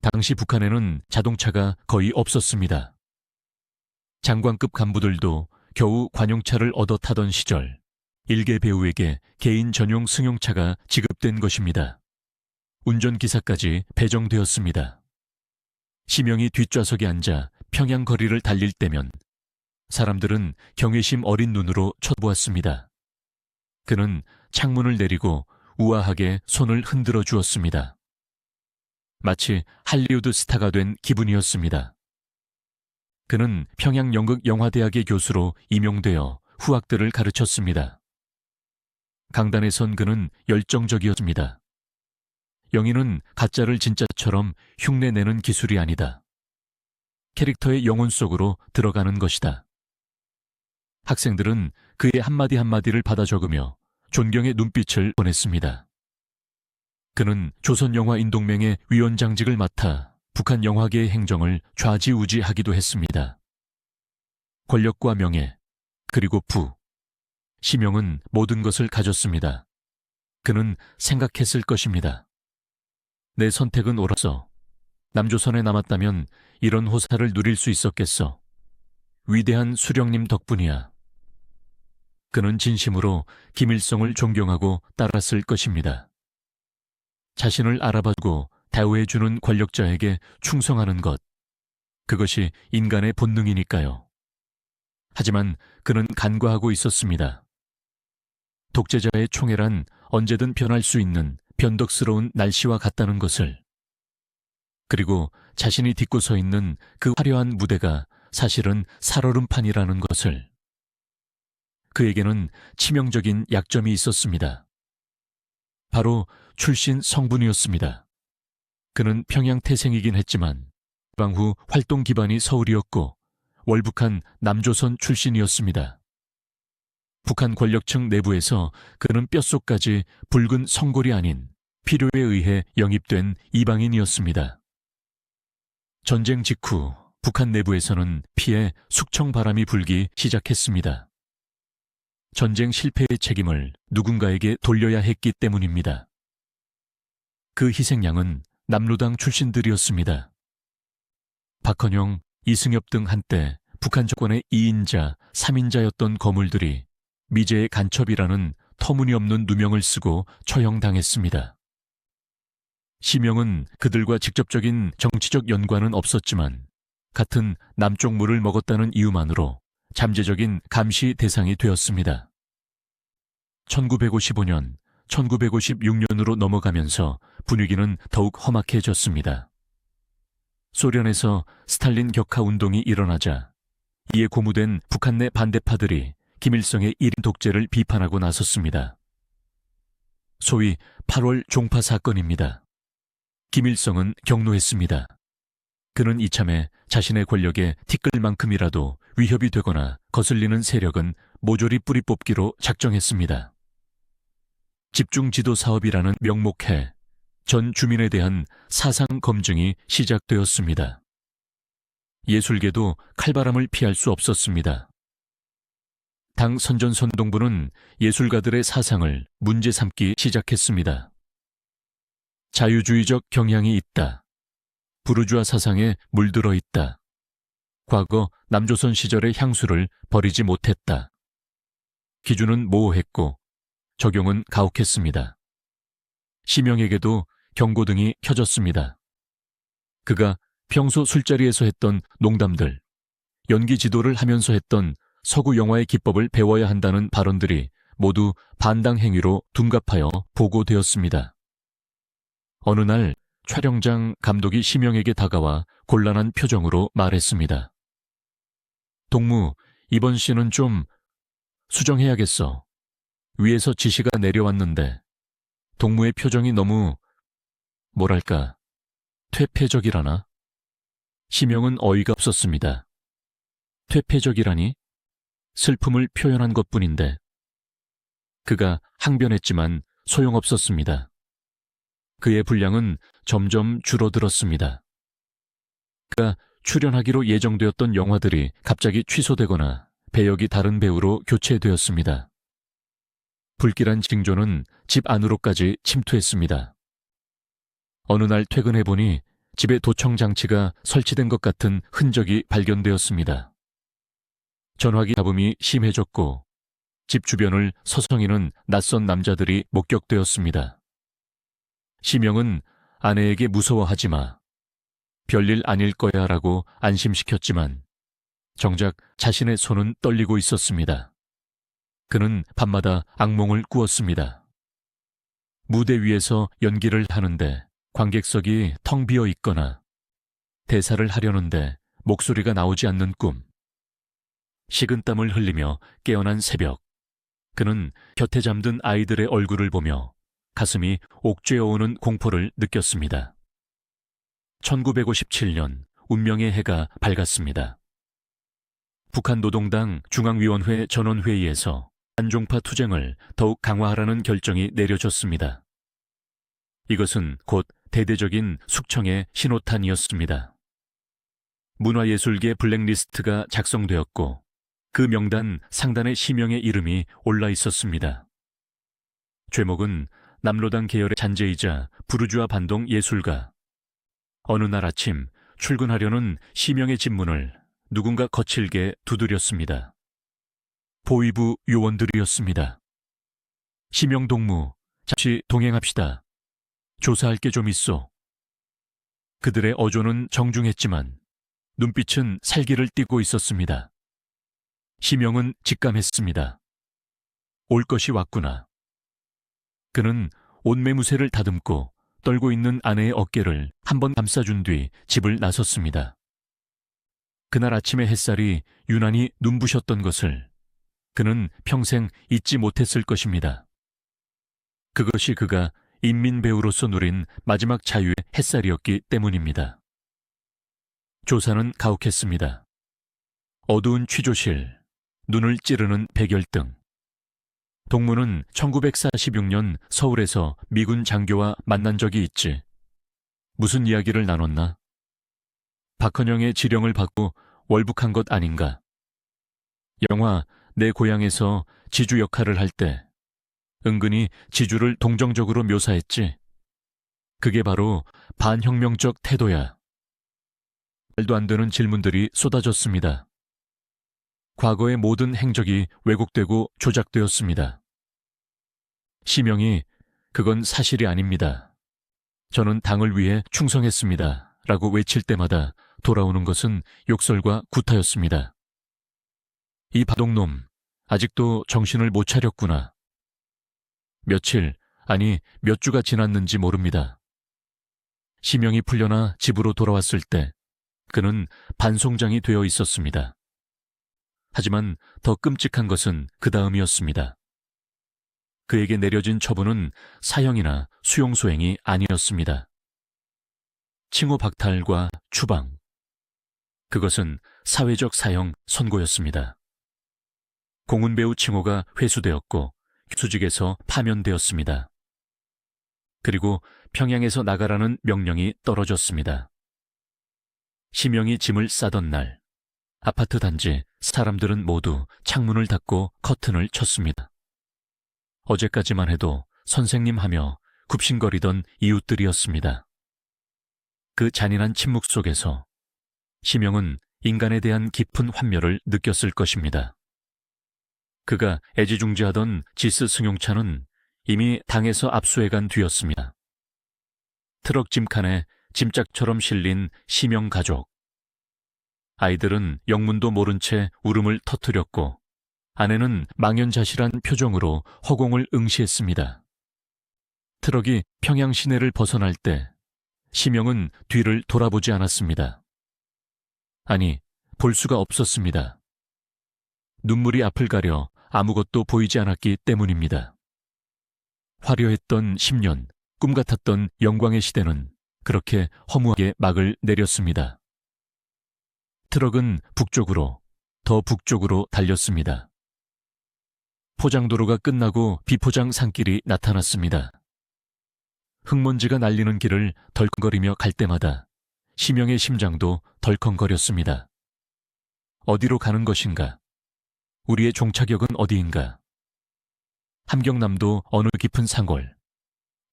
당시 북한에는 자동차가 거의 없었습니다. 장관급 간부들도 겨우 관용차를 얻어 타던 시절, 일개 배우에게 개인 전용 승용차가 지급된 것입니다. 운전기사까지 배정되었습니다. 시명이 뒷좌석에 앉아 평양 거리를 달릴 때면 사람들은 경외심 어린 눈으로 쳐보았습니다. 그는 창문을 내리고 우아하게 손을 흔들어 주었습니다. 마치 할리우드 스타가 된 기분이었습니다. 그는 평양 연극영화대학의 교수로 임용되어 후학들을 가르쳤습니다. 강단에 선 그는 열정적이었습니다. 영인은 가짜를 진짜처럼 흉내내는 기술이 아니다. 캐릭터의 영혼 속으로 들어가는 것이다. 학생들은 그의 한마디 한마디를 받아 적으며 존경의 눈빛을 보냈습니다. 그는 조선영화인동맹의 위원장직을 맡아 북한 영화계의 행정을 좌지우지하기도 했습니다. 권력과 명예, 그리고 부, 시명은 모든 것을 가졌습니다. 그는 생각했을 것입니다. 내 선택은 옳았어. 남조선에 남았다면 이런 호사를 누릴 수 있었겠어. 위대한 수령님 덕분이야. 그는 진심으로 김일성을 존경하고 따랐을 것입니다. 자신을 알아봐주고 대우해주는 권력자에게 충성하는 것, 그것이 인간의 본능이니까요. 하지만 그는 간과하고 있었습니다. 독재자의 총애란 언제든 변할 수 있는 변덕스러운 날씨와 같다는 것을, 그리고 자신이 딛고 서 있는 그 화려한 무대가 사실은 살얼음판이라는 것을. 그에게는 치명적인 약점이 있었습니다. 바로 출신 성분이었습니다. 그는 평양 태생이긴 했지만 해방 후 활동 기반이 서울이었고 월북한 남조선 출신이었습니다. 북한 권력층 내부에서 그는 뼛속까지 붉은 성골이 아닌 필요에 의해 영입된 이방인이었습니다. 전쟁 직후 북한 내부에서는 피해 숙청바람이 불기 시작했습니다. 전쟁 실패의 책임을 누군가에게 돌려야 했기 때문입니다. 그 희생양은 남로당 출신들이었습니다. 박헌영, 이승엽 등 한때 북한 정권의 2인자, 3인자였던 거물들이 미제의 간첩이라는 터무니없는 누명을 쓰고 처형당했습니다. 시명은 그들과 직접적인 정치적 연관은 없었지만 같은 남쪽 물을 먹었다는 이유만으로 잠재적인 감시 대상이 되었습니다. 1955년, 1956년으로 넘어가면서 분위기는 더욱 험악해졌습니다. 소련에서 스탈린 격하 운동이 일어나자 이에 고무된 북한 내 반대파들이 김일성의 1인 독재를 비판하고 나섰습니다. 소위 8월 종파 사건입니다. 김일성은 경로했습니다. 그는 이참에 자신의 권력에 티끌만큼이라도 위협이 되거나 거슬리는 세력은 모조리 뿌리 뽑기로 작정했습니다. 집중지도 사업이라는 명목해 전 주민에 대한 사상 검증이 시작되었습니다. 예술계도 칼바람을 피할 수 없었습니다. 당 선전선동부는 예술가들의 사상을 문제 삼기 시작했습니다. 자유주의적 경향이 있다. 부르주아 사상에 물들어 있다. 과거 남조선 시절의 향수를 버리지 못했다. 기준은 모호했고 적용은 가혹했습니다. 시명에게도 경고등이 켜졌습니다. 그가 평소 술자리에서 했던 농담들, 연기 지도를 하면서 했던 서구 영화의 기법을 배워야 한다는 발언들이 모두 반당 행위로 둔갑하여 보고되었습니다. 어느 날 촬영장 감독이 시명에게 다가와 곤란한 표정으로 말했습니다. 동무, 이번 씬은 좀 수정해야겠어. 위에서 지시가 내려왔는데 동무의 표정이 너무 뭐랄까 퇴폐적이라나? 시명은 어이가 없었습니다. 퇴폐적이라니? 슬픔을 표현한 것뿐인데. 그가 항변했지만 소용없었습니다. 그의 분량은 점점 줄어들었습니다. 그가 출연하기로 예정되었던 영화들이 갑자기 취소되거나 배역이 다른 배우로 교체되었습니다. 불길한 징조는 집 안으로까지 침투했습니다. 어느 날 퇴근해보니 집에 도청장치가 설치된 것 같은 흔적이 발견되었습니다. 전화기 잡음이 심해졌고 집 주변을 서성이는 낯선 남자들이 목격되었습니다. 시명은 아내에게 무서워하지 마. 별일 아닐 거야 라고 안심시켰지만 정작 자신의 손은 떨리고 있었습니다. 그는 밤마다 악몽을 꾸었습니다. 무대 위에서 연기를 하는데 관객석이 텅 비어 있거나 대사를 하려는데 목소리가 나오지 않는 꿈. 식은땀을 흘리며 깨어난 새벽. 그는 곁에 잠든 아이들의 얼굴을 보며 가슴이 옥죄어오는 공포를 느꼈습니다. 1957년 운명의 해가 밝았습니다. 북한 노동당 중앙위원회 전원회의에서 반종파 투쟁을 더욱 강화하라는 결정이 내려졌습니다. 이것은 곧 대대적인 숙청의 신호탄이었습니다. 문화예술계 블랙리스트가 작성되었고 그 명단 상단에 시명의 이름이 올라 있었습니다. 죄목은 남로당 계열의 잔재이자 부르주아 반동 예술가. 어느 날 아침 출근하려는 시명의 집 문을 누군가 거칠게 두드렸습니다. 보위부 요원들이었습니다. 시명 동무, 잠시 동행합시다. 조사할 게 좀 있어. 그들의 어조는 정중했지만 눈빛은 살기를 띠고 있었습니다. 시명은 직감했습니다. 올 것이 왔구나. 그는 옷매무새를 다듬고 떨고 있는 아내의 어깨를 한번 감싸준 뒤 집을 나섰습니다. 그날 아침의 햇살이 유난히 눈부셨던 것을 그는 평생 잊지 못했을 것입니다. 그것이 그가 인민배우로서 누린 마지막 자유의 햇살이었기 때문입니다. 조사는 가혹했습니다. 어두운 취조실, 눈을 찌르는 백열등. 동무는 1946년 서울에서 미군 장교와 만난 적이 있지. 무슨 이야기를 나눴나? 박헌영의 지령을 받고 월북한 것 아닌가? 영화 내 고향에서 지주 역할을 할 때 은근히 지주를 동정적으로 묘사했지. 그게 바로 반혁명적 태도야. 말도 안 되는 질문들이 쏟아졌습니다. 과거의 모든 행적이 왜곡되고 조작되었습니다. 시명이 그건 사실이 아닙니다. 저는 당을 위해 충성했습니다. 라고 외칠 때마다 돌아오는 것은 욕설과 구타였습니다. 이 바둑놈, 아직도 정신을 못 차렸구나. 며칠, 아니 몇 주가 지났는지 모릅니다. 시명이 풀려나 집으로 돌아왔을 때 그는 반송장이 되어 있었습니다. 하지만 더 끔찍한 것은 그 다음이었습니다. 그에게 내려진 처분은 사형이나 수용소행이 아니었습니다. 칭호 박탈과 추방. 그것은 사회적 사형 선고였습니다. 공훈배우 칭호가 회수되었고 수직에서 파면되었습니다. 그리고 평양에서 나가라는 명령이 떨어졌습니다. 시명이 짐을 싸던 날, 아파트 단지 사람들은 모두 창문을 닫고 커튼을 쳤습니다. 어제까지만 해도 선생님 하며 굽신거리던 이웃들이었습니다. 그 잔인한 침묵 속에서 시명은 인간에 대한 깊은 환멸을 느꼈을 것입니다. 그가 애지중지하던 지스 승용차는 이미 당에서 압수해간 뒤였습니다. 트럭 짐칸에 짐짝처럼 실린 시명 가족. 아이들은 영문도 모른 채 울음을 터뜨렸고 아내는 망연자실한 표정으로 허공을 응시했습니다. 트럭이 평양 시내를 벗어날 때 시명은 뒤를 돌아보지 않았습니다. 아니, 볼 수가 없었습니다. 눈물이 앞을 가려 아무것도 보이지 않았기 때문입니다. 화려했던 10년, 꿈 같았던 영광의 시대는 그렇게 허무하게 막을 내렸습니다. 트럭은 북쪽으로, 더 북쪽으로 달렸습니다. 포장도로가 끝나고 비포장 산길이 나타났습니다. 흙먼지가 날리는 길을 덜컹거리며 갈 때마다 시명의 심장도 덜컹거렸습니다. 어디로 가는 것인가? 우리의 종착역은 어디인가? 함경남도 어느 깊은 상골,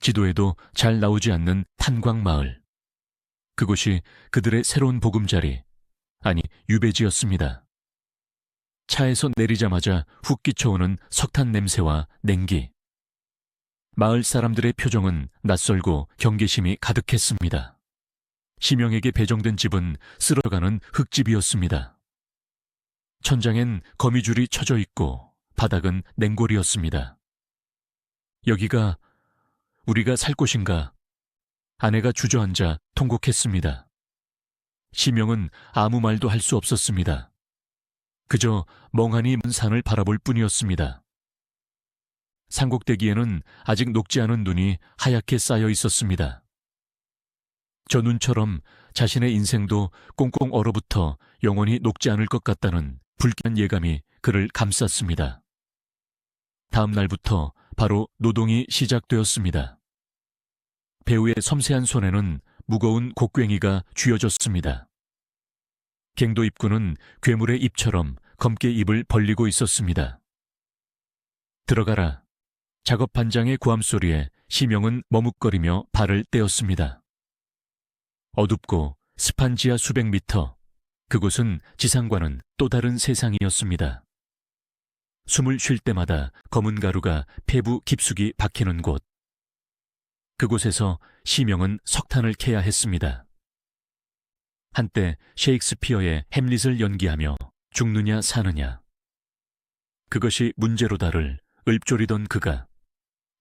지도에도 잘 나오지 않는 탄광마을. 그곳이 그들의 새로운 보금자리, 아니 유배지였습니다. 차에서 내리자마자 훅 끼쳐오는 석탄 냄새와 냉기. 마을 사람들의 표정은 낯설고 경계심이 가득했습니다. 시명에게 배정된 집은 쓸어가는 흙집이었습니다. 천장엔 거미줄이 쳐져 있고 바닥은 냉골이었습니다. 여기가 우리가 살 곳인가? 아내가 주저앉아 통곡했습니다. 시명은 아무 말도 할 수 없었습니다. 그저 멍하니 먼 산을 바라볼 뿐이었습니다. 산꼭대기에는 아직 녹지 않은 눈이 하얗게 쌓여 있었습니다. 저 눈처럼 자신의 인생도 꽁꽁 얼어붙어 영원히 녹지 않을 것 같다는 불길한 예감이 그를 감쌌습니다. 다음 날부터 바로 노동이 시작되었습니다. 배우의 섬세한 손에는 무거운 곡괭이가 쥐어졌습니다. 갱도 입구는 괴물의 입처럼 검게 입을 벌리고 있었습니다. 들어가라. 작업 반장의 고함 소리에 시명은 머뭇거리며 발을 떼었습니다. 어둡고 습한 지하 수백 미터, 그곳은 지상과는 또 다른 세상이었습니다. 숨을 쉴 때마다 검은 가루가 폐부 깊숙이 박히는 곳. 그곳에서 시명은 석탄을 캐야 했습니다. 한때 셰익스피어의 햄릿을 연기하며 죽느냐 사느냐. 그것이 문제로다를 읊조리던 그가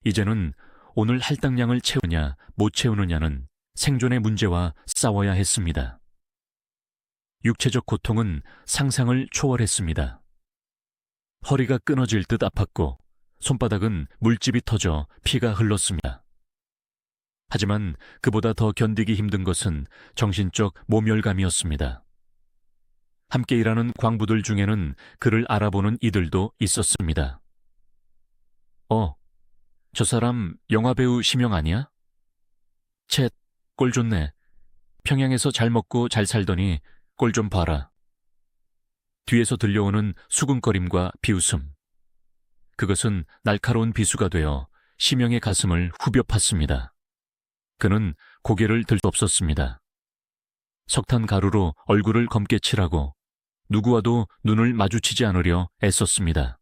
이제는 오늘 할당량을 채우냐 못 채우느냐는 생존의 문제와 싸워야 했습니다. 육체적 고통은 상상을 초월했습니다. 허리가 끊어질 듯 아팠고 손바닥은 물집이 터져 피가 흘렀습니다. 하지만 그보다 더 견디기 힘든 것은 정신적 모멸감이었습니다. 함께 일하는 광부들 중에는 그를 알아보는 이들도 있었습니다. 저 사람 영화배우 심영 아니야? 쳇, 꼴 좋네. 평양에서 잘 먹고 잘 살더니 꼴 좀 봐라. 뒤에서 들려오는 수군거림과 비웃음. 그것은 날카로운 비수가 되어 심영의 가슴을 후벼 팠습니다. 그는 고개를 들 수 없었습니다. 석탄 가루로 얼굴을 검게 칠하고 누구와도 눈을 마주치지 않으려 애썼습니다.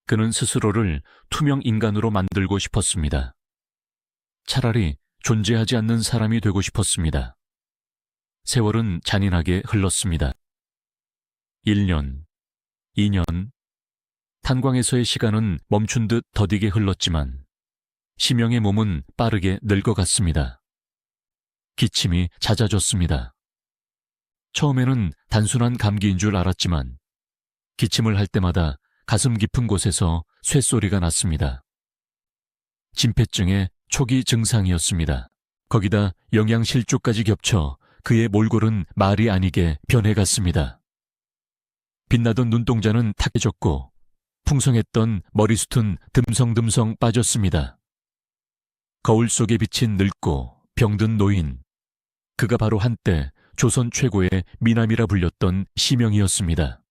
그는 스스로를 투명 인간으로 만들고 싶었습니다. 차라리 존재하지 않는 사람이 되고 싶었습니다. 세월은 잔인하게 흘렀습니다. 1년, 2년, 탄광에서의 시간은 멈춘 듯 더디게 흘렀지만 심영의 몸은 빠르게 늙어갔습니다. 기침이 잦아졌습니다. 처음에는 단순한 감기인 줄 알았지만 기침을 할 때마다 가슴 깊은 곳에서 쇳소리가 났습니다. 진폐증의 초기 증상이었습니다. 거기다 영양실조까지 겹쳐 그의 몰골은 말이 아니게 변해갔습니다. 빛나던 눈동자는 탁해졌고 풍성했던 머리숱은 듬성듬성 빠졌습니다. 거울 속에 비친 늙고 병든 노인. 그가 바로 한때 조선 최고의 미남이라 불렸던 심영이었습니다.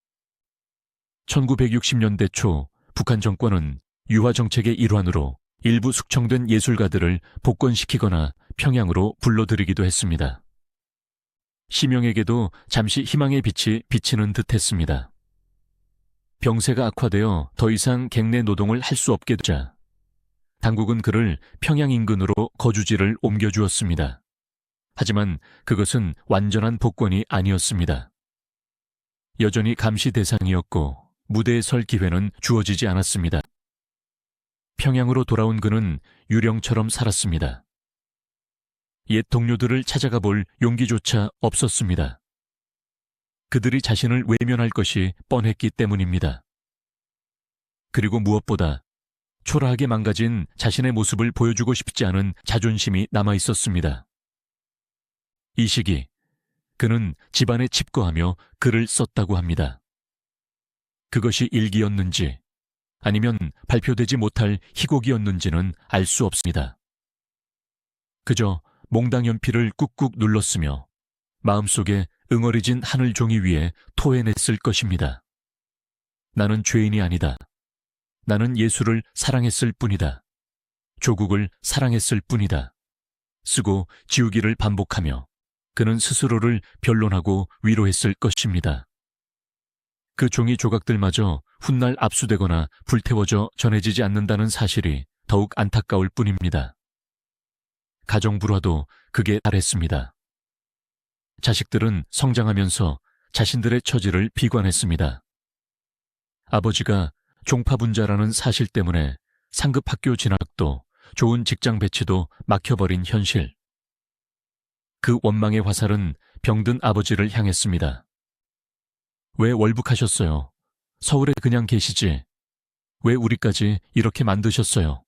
1960년대 초 북한 정권은 유화 정책의 일환으로 일부 숙청된 예술가들을 복권시키거나 평양으로 불러들이기도 했습니다. 심영에게도 잠시 희망의 빛이 비치는 듯했습니다. 병세가 악화되어 더 이상 객내 노동을 할 수 없게 되자 당국은 그를 평양 인근으로 거주지를 옮겨주었습니다. 하지만 그것은 완전한 복권이 아니었습니다. 여전히 감시 대상이었고 무대에 설 기회는 주어지지 않았습니다. 평양으로 돌아온 그는 유령처럼 살았습니다. 옛 동료들을 찾아가 볼 용기조차 없었습니다. 그들이 자신을 외면할 것이 뻔했기 때문입니다. 그리고 무엇보다 초라하게 망가진 자신의 모습을 보여주고 싶지 않은 자존심이 남아 있었습니다. 이 시기 그는 집안에 칩거하며 글을 썼다고 합니다. 그것이 일기였는지 아니면 발표되지 못할 희곡이었는지는 알 수 없습니다. 그저 몽당 연필을 꾹꾹 눌렀으며 마음속에 응어리진 하늘 종이 위에 토해냈을 것입니다. 나는 죄인이 아니다. 나는 예수를 사랑했을 뿐이다. 조국을 사랑했을 뿐이다. 쓰고 지우기를 반복하며 그는 스스로를 변론하고 위로했을 것입니다. 그 종이 조각들마저 훗날 압수되거나 불태워져 전해지지 않는다는 사실이 더욱 안타까울 뿐입니다. 가정불화도 극에 달했습니다. 자식들은 성장하면서 자신들의 처지를 비관했습니다. 아버지가 종파분자라는 사실 때문에 상급 학교 진학도 좋은 직장 배치도 막혀버린 현실. 그 원망의 화살은 병든 아버지를 향했습니다. 왜 월북하셨어요? 서울에 그냥 계시지. 왜 우리까지 이렇게 만드셨어요?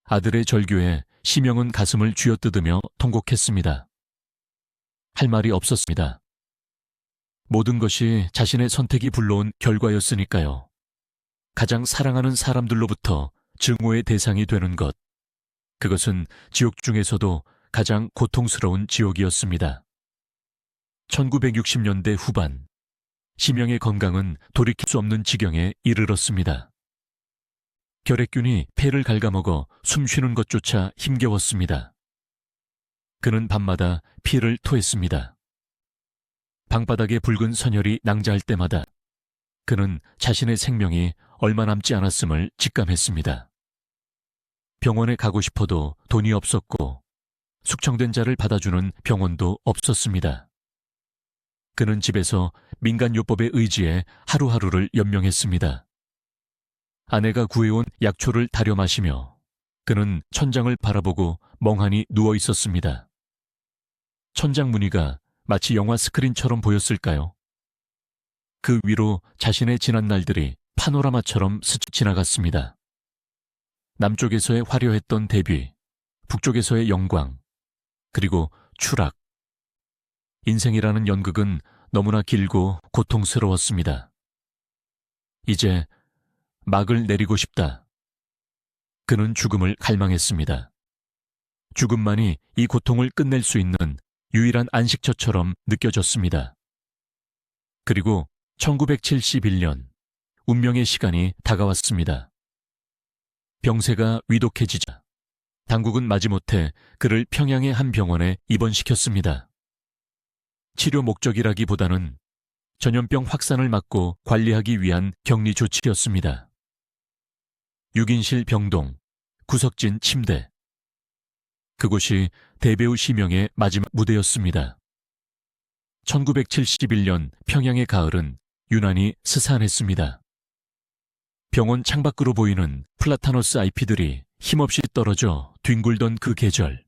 아들의 절규에 심영은 가슴을 쥐어뜯으며 통곡했습니다. 할 말이 없었습니다. 모든 것이 자신의 선택이 불러온 결과였으니까요. 가장 사랑하는 사람들로부터 증오의 대상이 되는 것. 그것은 지옥 중에서도 가장 고통스러운 지옥이었습니다. 1960년대 후반, 심영의 건강은 돌이킬 수 없는 지경에 이르렀습니다. 결핵균이 폐를 갉아먹어 숨쉬는 것조차 힘겨웠습니다. 그는 밤마다 피를 토했습니다. 방바닥에 붉은 선혈이 낭자할 때마다 그는 자신의 생명이 얼마 남지 않았음을 직감했습니다. 병원에 가고 싶어도 돈이 없었고 숙청된 자를 받아주는 병원도 없었습니다. 그는 집에서 민간요법에 의지해 하루하루를 연명했습니다. 아내가 구해온 약초를 다려 마시며 그는 천장을 바라보고 멍하니 누워 있었습니다. 천장 무늬가 마치 영화 스크린처럼 보였을까요? 그 위로 자신의 지난 날들이 파노라마처럼 스쳐 지나갔습니다. 남쪽에서의 화려했던 대비, 북쪽에서의 영광, 그리고 추락. 인생이라는 연극은 너무나 길고 고통스러웠습니다. 이제 막을 내리고 싶다. 그는 죽음을 갈망했습니다. 죽음만이 이 고통을 끝낼 수 있는 유일한 안식처처럼 느껴졌습니다. 그리고 1971년 운명의 시간이 다가왔습니다. 병세가 위독해지자 당국은 마지못해 그를 평양의 한 병원에 입원시켰습니다. 치료 목적이라기보다는 전염병 확산을 막고 관리하기 위한 격리 조치였습니다. 6인실 병동, 구석진 침대. 그곳이 대배우 시명의 마지막 무대였습니다. 1971년 평양의 가을은 유난히 스산했습니다. 병원 창밖으로 보이는 플라타너스 잎들이 힘없이 떨어져 뒹굴던 그 계절,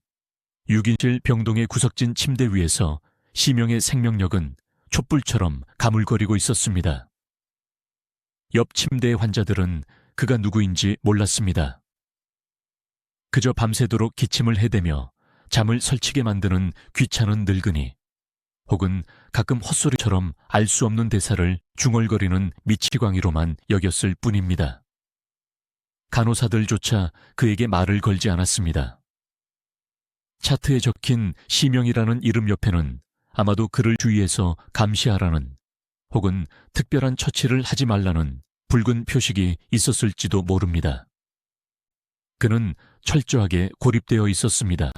6인실 병동의 구석진 침대 위에서 시명의 생명력은 촛불처럼 가물거리고 있었습니다. 옆 침대의 환자들은 그가 누구인지 몰랐습니다. 그저 밤새도록 기침을 해대며 잠을 설치게 만드는 귀찮은 늙은이, 혹은 가끔 헛소리처럼 알 수 없는 대사를 중얼거리는 미치광이로만 여겼을 뿐입니다. 간호사들조차 그에게 말을 걸지 않았습니다. 차트에 적힌 시명이라는 이름 옆에는 아마도 그를 주위에서 감시하라는, 혹은 특별한 처치를 하지 말라는 붉은 표식이 있었을지도 모릅니다. 그는 철저하게 고립되어 있었습니다.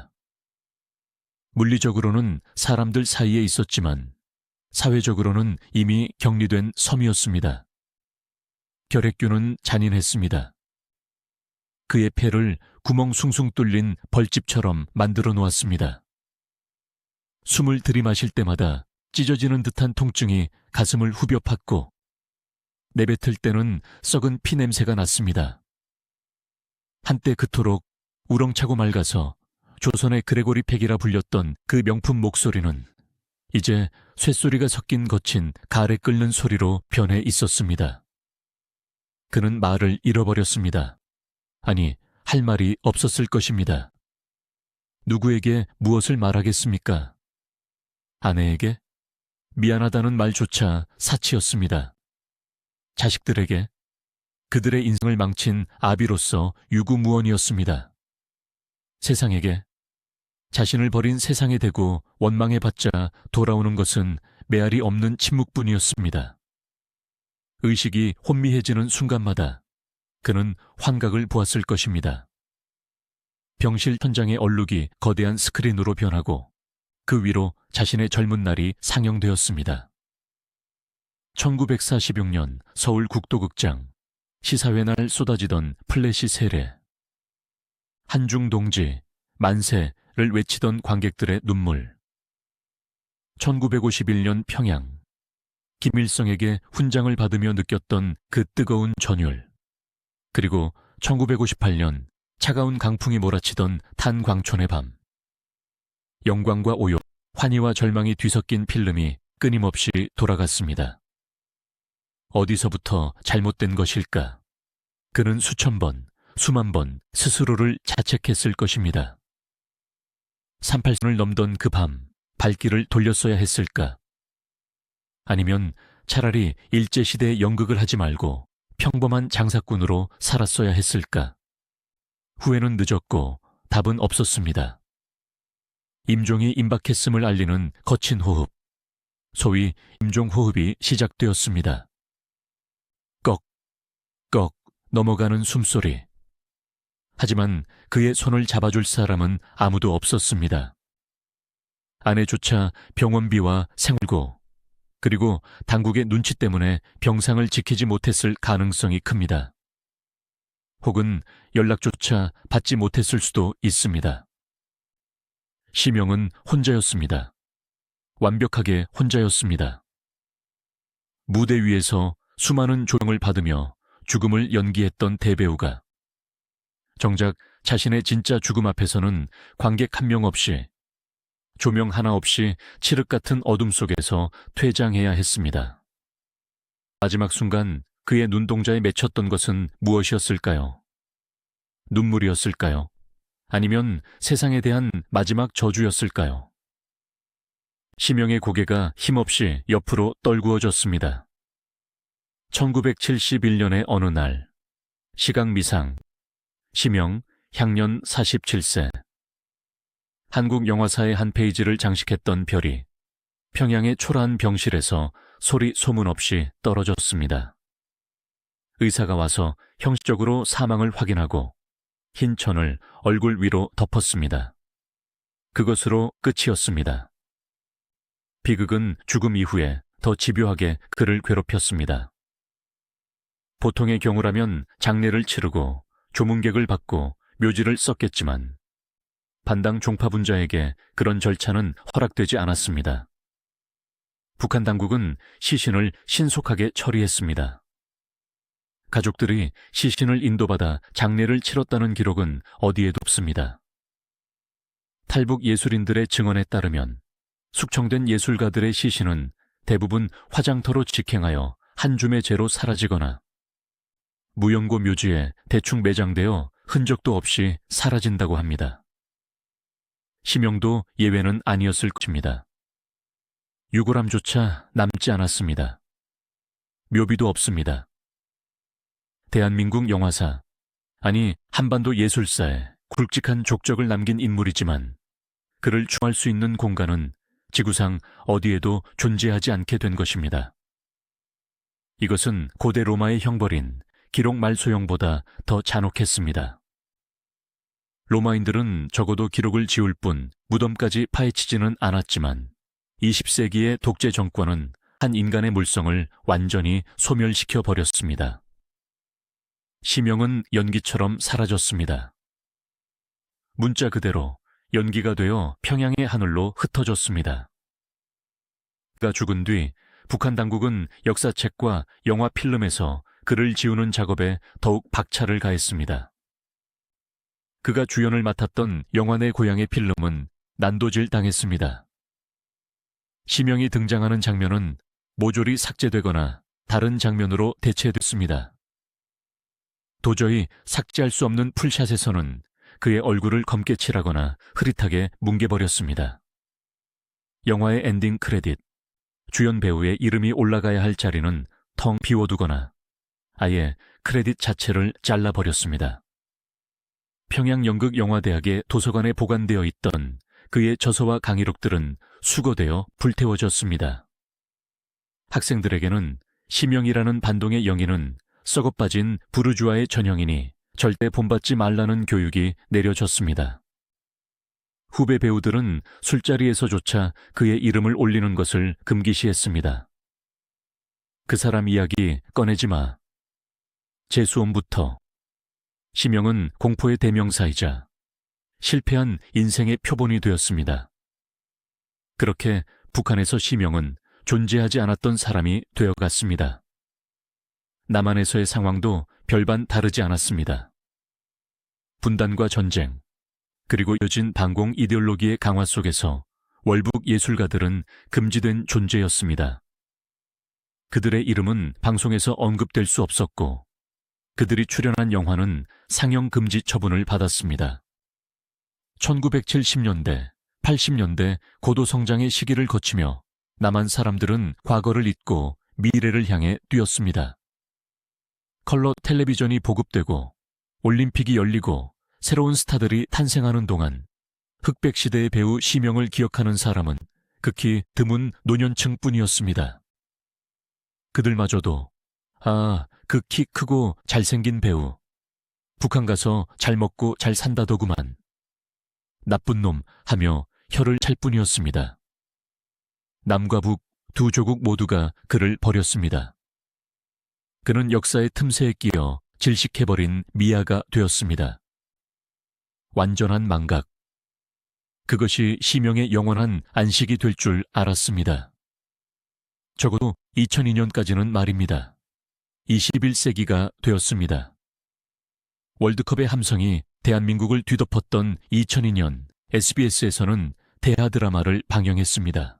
물리적으로는 사람들 사이에 있었지만 사회적으로는 이미 격리된 섬이었습니다. 결핵균은 잔인했습니다. 그의 폐를 구멍 숭숭 뚫린 벌집처럼 만들어 놓았습니다. 숨을 들이마실 때마다 찢어지는 듯한 통증이 가슴을 후벼 팠고, 내뱉을 때는 썩은 피 냄새가 났습니다. 한때 그토록 우렁차고 맑아서 조선의 그레고리 팩이라 불렸던 그 명품 목소리는 이제 쇳소리가 섞인 거친 가래 끓는 소리로 변해 있었습니다. 그는 말을 잃어버렸습니다. 아니, 할 말이 없었을 것입니다. 누구에게 무엇을 말하겠습니까? 아내에게? 미안하다는 말조차 사치였습니다. 자식들에게? 그들의 인생을 망친 아비로서 유구무원이었습니다. 세상에게? 자신을 버린 세상에 대고 원망해봤자 돌아오는 것은 메아리 없는 침묵뿐이었습니다. 의식이 혼미해지는 순간마다 그는 환각을 보았을 것입니다. 병실 천장의 얼룩이 거대한 스크린으로 변하고 그 위로 자신의 젊은 날이 상영되었습니다. 1946년 서울 국도극장, 시사회 날 쏟아지던 플래시 세례. 한중 동지, 만세를 외치던 관객들의 눈물. 1951년 평양, 김일성에게 훈장을 받으며 느꼈던 그 뜨거운 전율. 그리고 1958년 차가운 강풍이 몰아치던 탄광촌의 밤. 영광과 오욕, 환희와 절망이 뒤섞인 필름이 끊임없이 돌아갔습니다. 어디서부터 잘못된 것일까? 그는 수천 번, 수만 번 스스로를 자책했을 것입니다. 38선을 넘던 그 밤, 발길을 돌렸어야 했을까? 아니면 차라리 일제시대의 연극을 하지 말고 평범한 장사꾼으로 살았어야 했을까? 후회는 늦었고 답은 없었습니다. 임종이 임박했음을 알리는 거친 호흡, 소위 임종호흡이 시작되었습니다. 꺽 넘어가는 숨소리. 하지만 그의 손을 잡아줄 사람은 아무도 없었습니다. 아내조차 병원비와 생활고, 그리고 당국의 눈치 때문에 병상을 지키지 못했을 가능성이 큽니다. 혹은 연락조차 받지 못했을 수도 있습니다. 시명은 혼자였습니다. 완벽하게 혼자였습니다. 무대 위에서 수많은 조명을 받으며 죽음을 연기했던 대배우가 정작 자신의 진짜 죽음 앞에서는 관객 한 명 없이, 조명 하나 없이 칠흑 같은 어둠 속에서 퇴장해야 했습니다. 마지막 순간 그의 눈동자에 맺혔던 것은 무엇이었을까요? 눈물이었을까요? 아니면 세상에 대한 마지막 저주였을까요? 심영의 고개가 힘없이 옆으로 떨구어졌습니다. 1971년의 어느 날, 시각미상, 심영, 향년 47세. 한국 영화사의 한 페이지를 장식했던 별이 평양의 초라한 병실에서 소리 소문 없이 떨어졌습니다. 의사가 와서 형식적으로 사망을 확인하고 흰 천을 얼굴 위로 덮었습니다. 그것으로 끝이었습니다. 비극은 죽음 이후에 더 집요하게 그를 괴롭혔습니다. 보통의 경우라면 장례를 치르고 조문객을 받고 묘지를 썼겠지만 반당 종파분자에게 그런 절차는 허락되지 않았습니다. 북한 당국은 시신을 신속하게 처리했습니다. 가족들이 시신을 인도받아 장례를 치렀다는 기록은 어디에도 없습니다. 탈북 예술인들의 증언에 따르면 숙청된 예술가들의 시신은 대부분 화장터로 직행하여 한 줌의 재로 사라지거나 무연고 묘지에 대충 매장되어 흔적도 없이 사라진다고 합니다. 심영도 예외는 아니었을 것입니다. 유골함조차 남지 않았습니다. 묘비도 없습니다. 대한민국 영화사, 아니 한반도 예술사에 굵직한 족적을 남긴 인물이지만 그를 추모할 수 있는 공간은 지구상 어디에도 존재하지 않게 된 것입니다. 이것은 고대 로마의 형벌인 기록 말소형보다 더 잔혹했습니다. 로마인들은 적어도 기록을 지울 뿐 무덤까지 파헤치지는 않았지만 20세기의 독재 정권은 한 인간의 물성을 완전히 소멸시켜 버렸습니다. 심영은 연기처럼 사라졌습니다. 문자 그대로 연기가 되어 평양의 하늘로 흩어졌습니다. 그가 죽은 뒤 북한 당국은 역사책과 영화 필름에서 그를 지우는 작업에 더욱 박차를 가했습니다. 그가 주연을 맡았던 영화 내 고향의 필름은 난도질 당했습니다. 심영이 등장하는 장면은 모조리 삭제되거나 다른 장면으로 대체됐습니다. 도저히 삭제할 수 없는 풀샷에서는 그의 얼굴을 검게 칠하거나 흐릿하게 뭉개버렸습니다. 영화의 엔딩 크레딧, 주연 배우의 이름이 올라가야 할 자리는 텅 비워두거나 아예 크레딧 자체를 잘라버렸습니다. 평양연극영화대학의 도서관에 보관되어 있던 그의 저서와 강의록들은 수거되어 불태워졌습니다. 학생들에게는 심영이라는 반동의 영인은 썩어빠진 부르주아의 전형이니 절대 본받지 말라는 교육이 내려졌습니다. 후배 배우들은 술자리에서조차 그의 이름을 올리는 것을 금기시했습니다. 그 사람 이야기 꺼내지 마. 재수험부터 심영은 공포의 대명사이자 실패한 인생의 표본이 되었습니다. 그렇게 북한에서 심영은 존재하지 않았던 사람이 되어갔습니다. 남한에서의 상황도 별반 다르지 않았습니다. 분단과 전쟁, 그리고 이어진 반공 이데올로기의 강화 속에서 월북 예술가들은 금지된 존재였습니다. 그들의 이름은 방송에서 언급될 수 없었고 그들이 출연한 영화는 상영 금지 처분을 받았습니다. 1970년대, 80년대 고도 성장의 시기를 거치며 남한 사람들은 과거를 잊고 미래를 향해 뛰었습니다. 컬러 텔레비전이 보급되고 올림픽이 열리고 새로운 스타들이 탄생하는 동안 흑백 시대의 배우 심영을 기억하는 사람은 극히 드문 노년층 뿐이었습니다. 그들마저도 그 키 크고 잘생긴 배우, 북한 가서 잘 먹고 잘 산다더구만, 나쁜 놈 하며 혀를 찰 뿐이었습니다. 남과 북 두 조국 모두가 그를 버렸습니다. 그는 역사의 틈새에 끼어 질식해버린 미아가 되었습니다. 완전한 망각. 그것이 심영의 영원한 안식이 될 줄 알았습니다. 적어도 2002년까지는 말입니다. 21세기가 되었습니다. 월드컵의 함성이 대한민국을 뒤덮었던 2002년 SBS에서는 대하 드라마를 방영했습니다.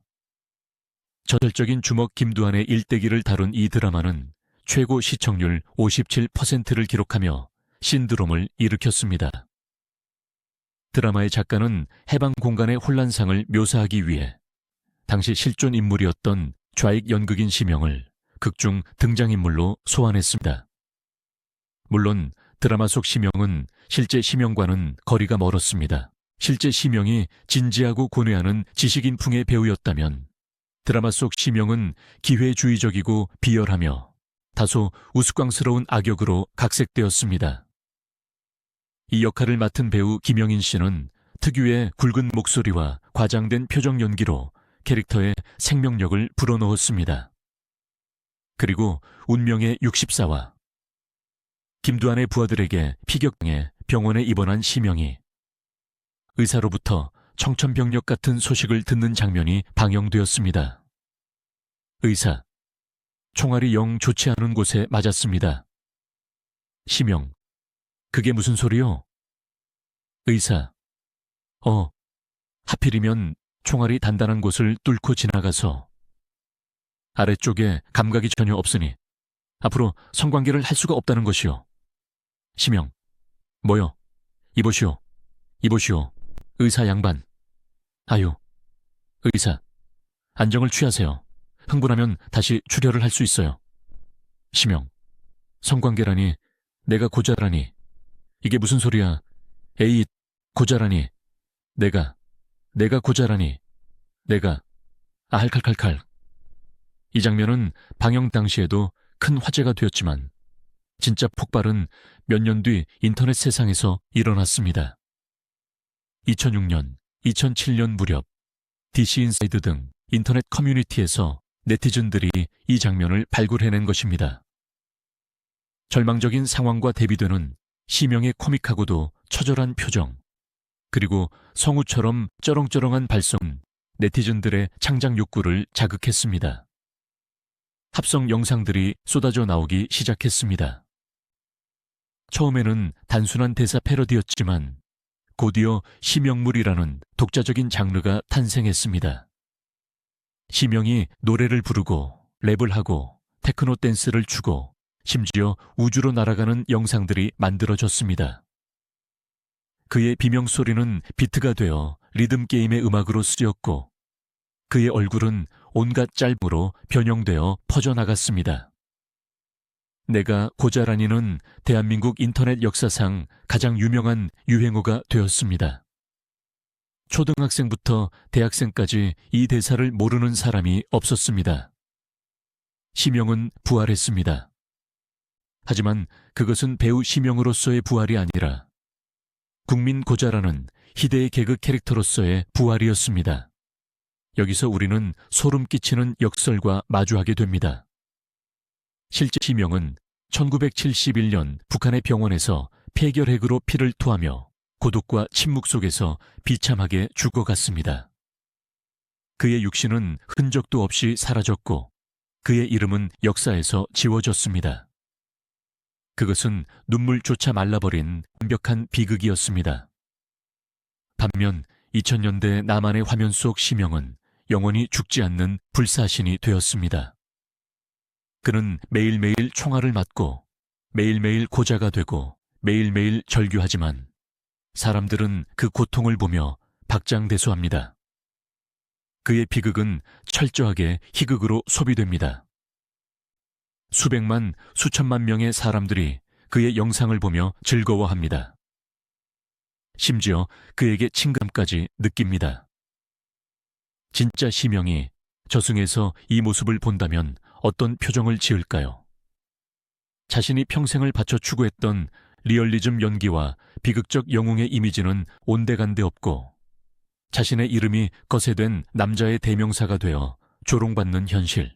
저돌적인 주먹 김두한의 일대기를 다룬 이 드라마는 최고 시청률 57%를 기록하며 신드롬을 일으켰습니다. 드라마의 작가는 해방 공간의 혼란상을 묘사하기 위해 당시 실존 인물이었던 좌익 연극인 심영을 극중 등장인물로 소환했습니다. 물론 드라마 속 심영은 실제 심영과는 거리가 멀었습니다. 실제 심영이 진지하고 고뇌하는 지식인풍의 배우였다면 드라마 속 심영은 기회주의적이고 비열하며 다소 우스꽝스러운 악역으로 각색되었습니다. 이 역할을 맡은 배우 김영인 씨는 특유의 굵은 목소리와 과장된 표정 연기로 캐릭터에 생명력을 불어넣었습니다. 그리고 운명의 64화. 김두한의 부하들에게 피격당해 병원에 입원한 심영이 의사로부터 청천벽력 같은 소식을 듣는 장면이 방영되었습니다. 의사, 총알이 영 좋지 않은 곳에 맞았습니다. 심영, 그게 무슨 소리요? 의사, 하필이면 총알이 단단한 곳을 뚫고 지나가서 아래쪽에 감각이 전혀 없으니 앞으로 성관계를 할 수가 없다는 것이요. 심영, 뭐요? 이보시오. 의사 양반. 아유, 의사, 안정을 취하세요. 흥분하면 다시 출혈을 할 수 있어요. 심영, 성관계라니, 내가 고자라니. 이게 무슨 소리야? 에이, 고자라니. 내가 고자라니. 할칼칼칼. 이 장면은 방영 당시에도 큰 화제가 되었지만 진짜 폭발은 몇 년 뒤 인터넷 세상에서 일어났습니다. 2006년, 2007년 무렵 DC 인사이드 등 인터넷 커뮤니티에서 네티즌들이 이 장면을 발굴해낸 것입니다. 절망적인 상황과 대비되는 심영의 코믹하고도 처절한 표정, 그리고 성우처럼 쩌렁쩌렁한 발성은 네티즌들의 창작 욕구를 자극했습니다. 합성 영상들이 쏟아져 나오기 시작했습니다. 처음에는 단순한 대사 패러디였지만 곧이어 심영물이라는 독자적인 장르가 탄생했습니다. 심영이 노래를 부르고 랩을 하고 테크노 댄스를 추고 심지어 우주로 날아가는 영상들이 만들어졌습니다. 그의 비명소리는 비트가 되어 리듬 게임의 음악으로 쓰였고 그의 얼굴은 온갖 짤부로 변형되어 퍼져나갔습니다. 내가 고자라니는 대한민국 인터넷 역사상 가장 유명한 유행어가 되었습니다. 초등학생부터 대학생까지 이 대사를 모르는 사람이 없었습니다. 심영은 부활했습니다. 하지만 그것은 배우 심영으로서의 부활이 아니라 국민 고자라는 희대의 개그 캐릭터로서의 부활이었습니다. 여기서 우리는 소름 끼치는 역설과 마주하게 됩니다. 실제 심영은 1971년 북한의 병원에서 폐결핵으로 피를 토하며 고독과 침묵 속에서 비참하게 죽어갔습니다. 그의 육신은 흔적도 없이 사라졌고 그의 이름은 역사에서 지워졌습니다. 그것은 눈물조차 말라버린 완벽한 비극이었습니다. 반면 2000년대 남한의 화면 속 심영은 영원히 죽지 않는 불사신이 되었습니다. 그는 매일매일 총알을 맞고 매일매일 고자가 되고 매일매일 절규하지만 사람들은 그 고통을 보며 박장대소합니다. 그의 비극은 철저하게 희극으로 소비됩니다. 수백만, 수천만 명의 사람들이 그의 영상을 보며 즐거워합니다. 심지어 그에게 친감까지 느낍니다. 진짜 심영이 저승에서 이 모습을 본다면 어떤 표정을 지을까요? 자신이 평생을 바쳐 추구했던 리얼리즘 연기와 비극적 영웅의 이미지는 온데간데 없고 자신의 이름이 거세된 남자의 대명사가 되어 조롱받는 현실.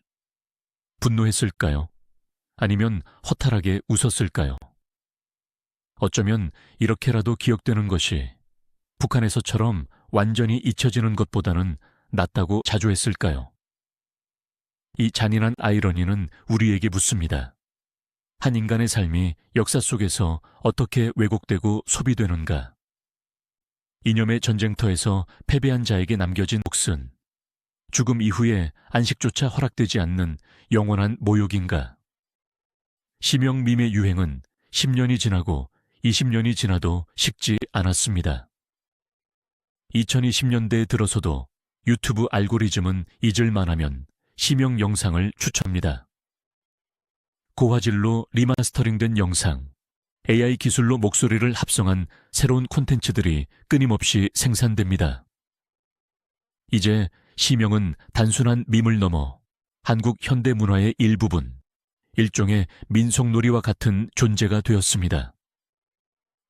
분노했을까요? 아니면 허탈하게 웃었을까요? 어쩌면 이렇게라도 기억되는 것이 북한에서처럼 완전히 잊혀지는 것보다는 낫다고 자조했을까요? 이 잔인한 아이러니는 우리에게 묻습니다. 한 인간의 삶이 역사 속에서 어떻게 왜곡되고 소비되는가? 이념의 전쟁터에서 패배한 자에게 남겨진 몫은 죽음 이후에 안식조차 허락되지 않는 영원한 모욕인가? 심형밈의 유행은 10년이 지나고 20년이 지나도 식지 않았습니다. 2020년대에 들어서도 유튜브 알고리즘은 잊을만하면 심형 영상을 추천합니다. 고화질로 리마스터링된 영상, AI 기술로 목소리를 합성한 새로운 콘텐츠들이 끊임없이 생산됩니다. 이제 심형은 단순한 밈을 넘어 한국 현대 문화의 일부분, 일종의 민속놀이와 같은 존재가 되었습니다.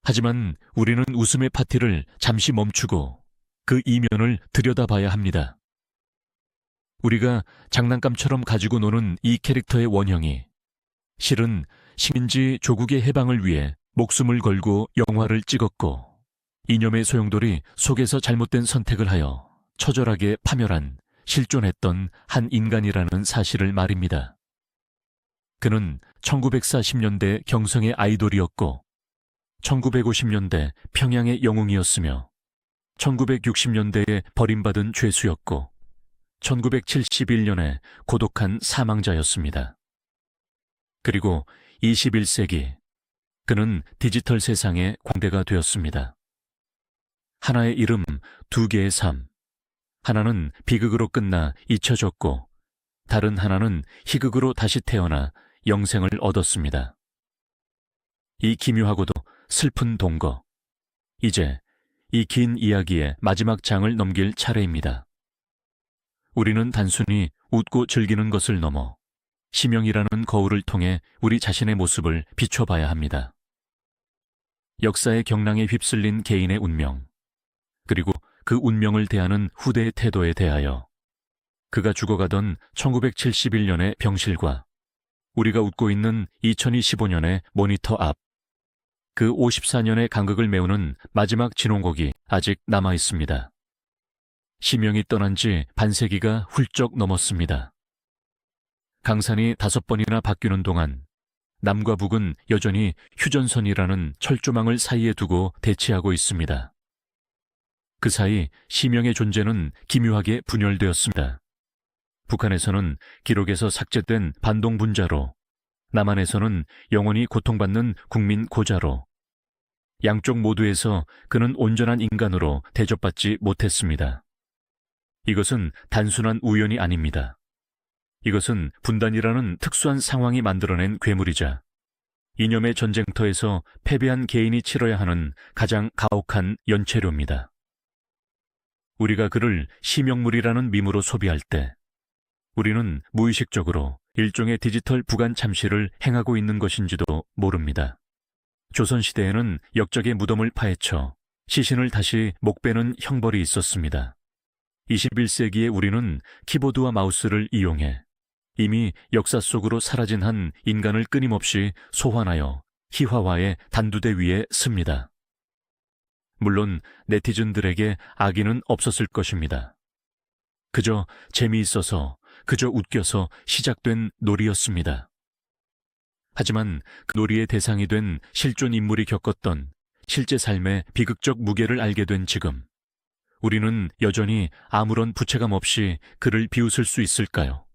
하지만 우리는 웃음의 파티를 잠시 멈추고 그 이면을 들여다봐야 합니다. 우리가 장난감처럼 가지고 노는 이 캐릭터의 원형이 실은 식민지 조국의 해방을 위해 목숨을 걸고 영화를 찍었고 이념의 소용돌이 속에서 잘못된 선택을 하여 처절하게 파멸한 실존했던 한 인간이라는 사실을 말입니다. 그는 1940년대 경성의 아이돌이었고 1950년대 평양의 영웅이었으며 1960년대에 버림받은 죄수였고 1971년에 고독한 사망자였습니다. 그리고 21세기 그는 디지털 세상의 광대가 되었습니다. 하나의 이름, 두 개의 삶. 하나는 비극으로 끝나 잊혀졌고 다른 하나는 희극으로 다시 태어나 영생을 얻었습니다. 이 기묘하고도 슬픈 동거. 이제 이 긴 이야기의 마지막 장을 넘길 차례입니다. 우리는 단순히 웃고 즐기는 것을 넘어 심형이라는 거울을 통해 우리 자신의 모습을 비춰봐야 합니다. 역사의 경랑에 휩쓸린 개인의 운명, 그리고 그 운명을 대하는 후대의 태도에 대하여 그가 죽어가던 1971년의 병실과 우리가 웃고 있는 2025년의 모니터 앞, 그 54년의 간극을 메우는 마지막 진홍곡이 아직 남아 있습니다. 심형이 떠난 지 반세기가 훌쩍 넘었습니다. 강산이 5번이나 바뀌는 동안 남과 북은 여전히 휴전선이라는 철조망을 사이에 두고 대치하고 있습니다. 그 사이 심형의 존재는 기묘하게 분열되었습니다. 북한에서는 기록에서 삭제된 반동분자로, 남한에서는 영원히 고통받는 국민 고자로, 양쪽 모두에서 그는 온전한 인간으로 대접받지 못했습니다. 이것은 단순한 우연이 아닙니다. 이것은 분단이라는 특수한 상황이 만들어낸 괴물이자 이념의 전쟁터에서 패배한 개인이 치러야 하는 가장 가혹한 연체료입니다. 우리가 그를 심형물이라는 밈으로 소비할 때 우리는 무의식적으로 일종의 디지털 부관 참시를 행하고 있는 것인지도 모릅니다. 조선시대에는 역적의 무덤을 파헤쳐 시신을 다시 목베는 형벌이 있었습니다. 21세기의 우리는 키보드와 마우스를 이용해 이미 역사 속으로 사라진 한 인간을 끊임없이 소환하여 희화화의 단두대 위에 씁니다. 물론 네티즌들에게 악의는 없었을 것입니다. 그저 재미있어서, 그저 웃겨서 시작된 놀이였습니다. 하지만 그 놀이의 대상이 된 실존 인물이 겪었던 실제 삶의 비극적 무게를 알게 된 지금, 우리는 여전히 아무런 부채감 없이 그를 비웃을 수 있을까요?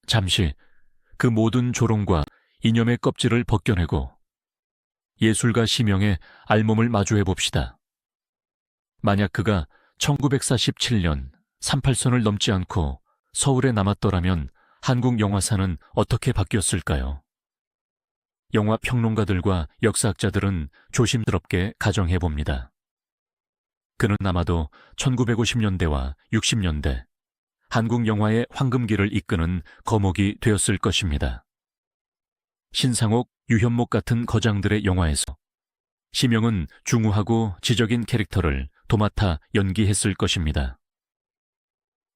잠시 그 모든 조롱과 이념의 껍질을 벗겨내고 예술가 심형의 알몸을 마주해 봅시다. 만약 그가 1947년 38선을 넘지 않고 서울에 남았더라면 한국 영화사는 어떻게 바뀌었을까요? 영화 평론가들과 역사학자들은 조심스럽게 가정해 봅니다. 그는 아마도 1950년대와 60년대 한국 영화의 황금기를 이끄는 거목이 되었을 것입니다. 신상옥, 유현목 같은 거장들의 영화에서 심형은 중후하고 지적인 캐릭터를 도맡아 연기했을 것입니다.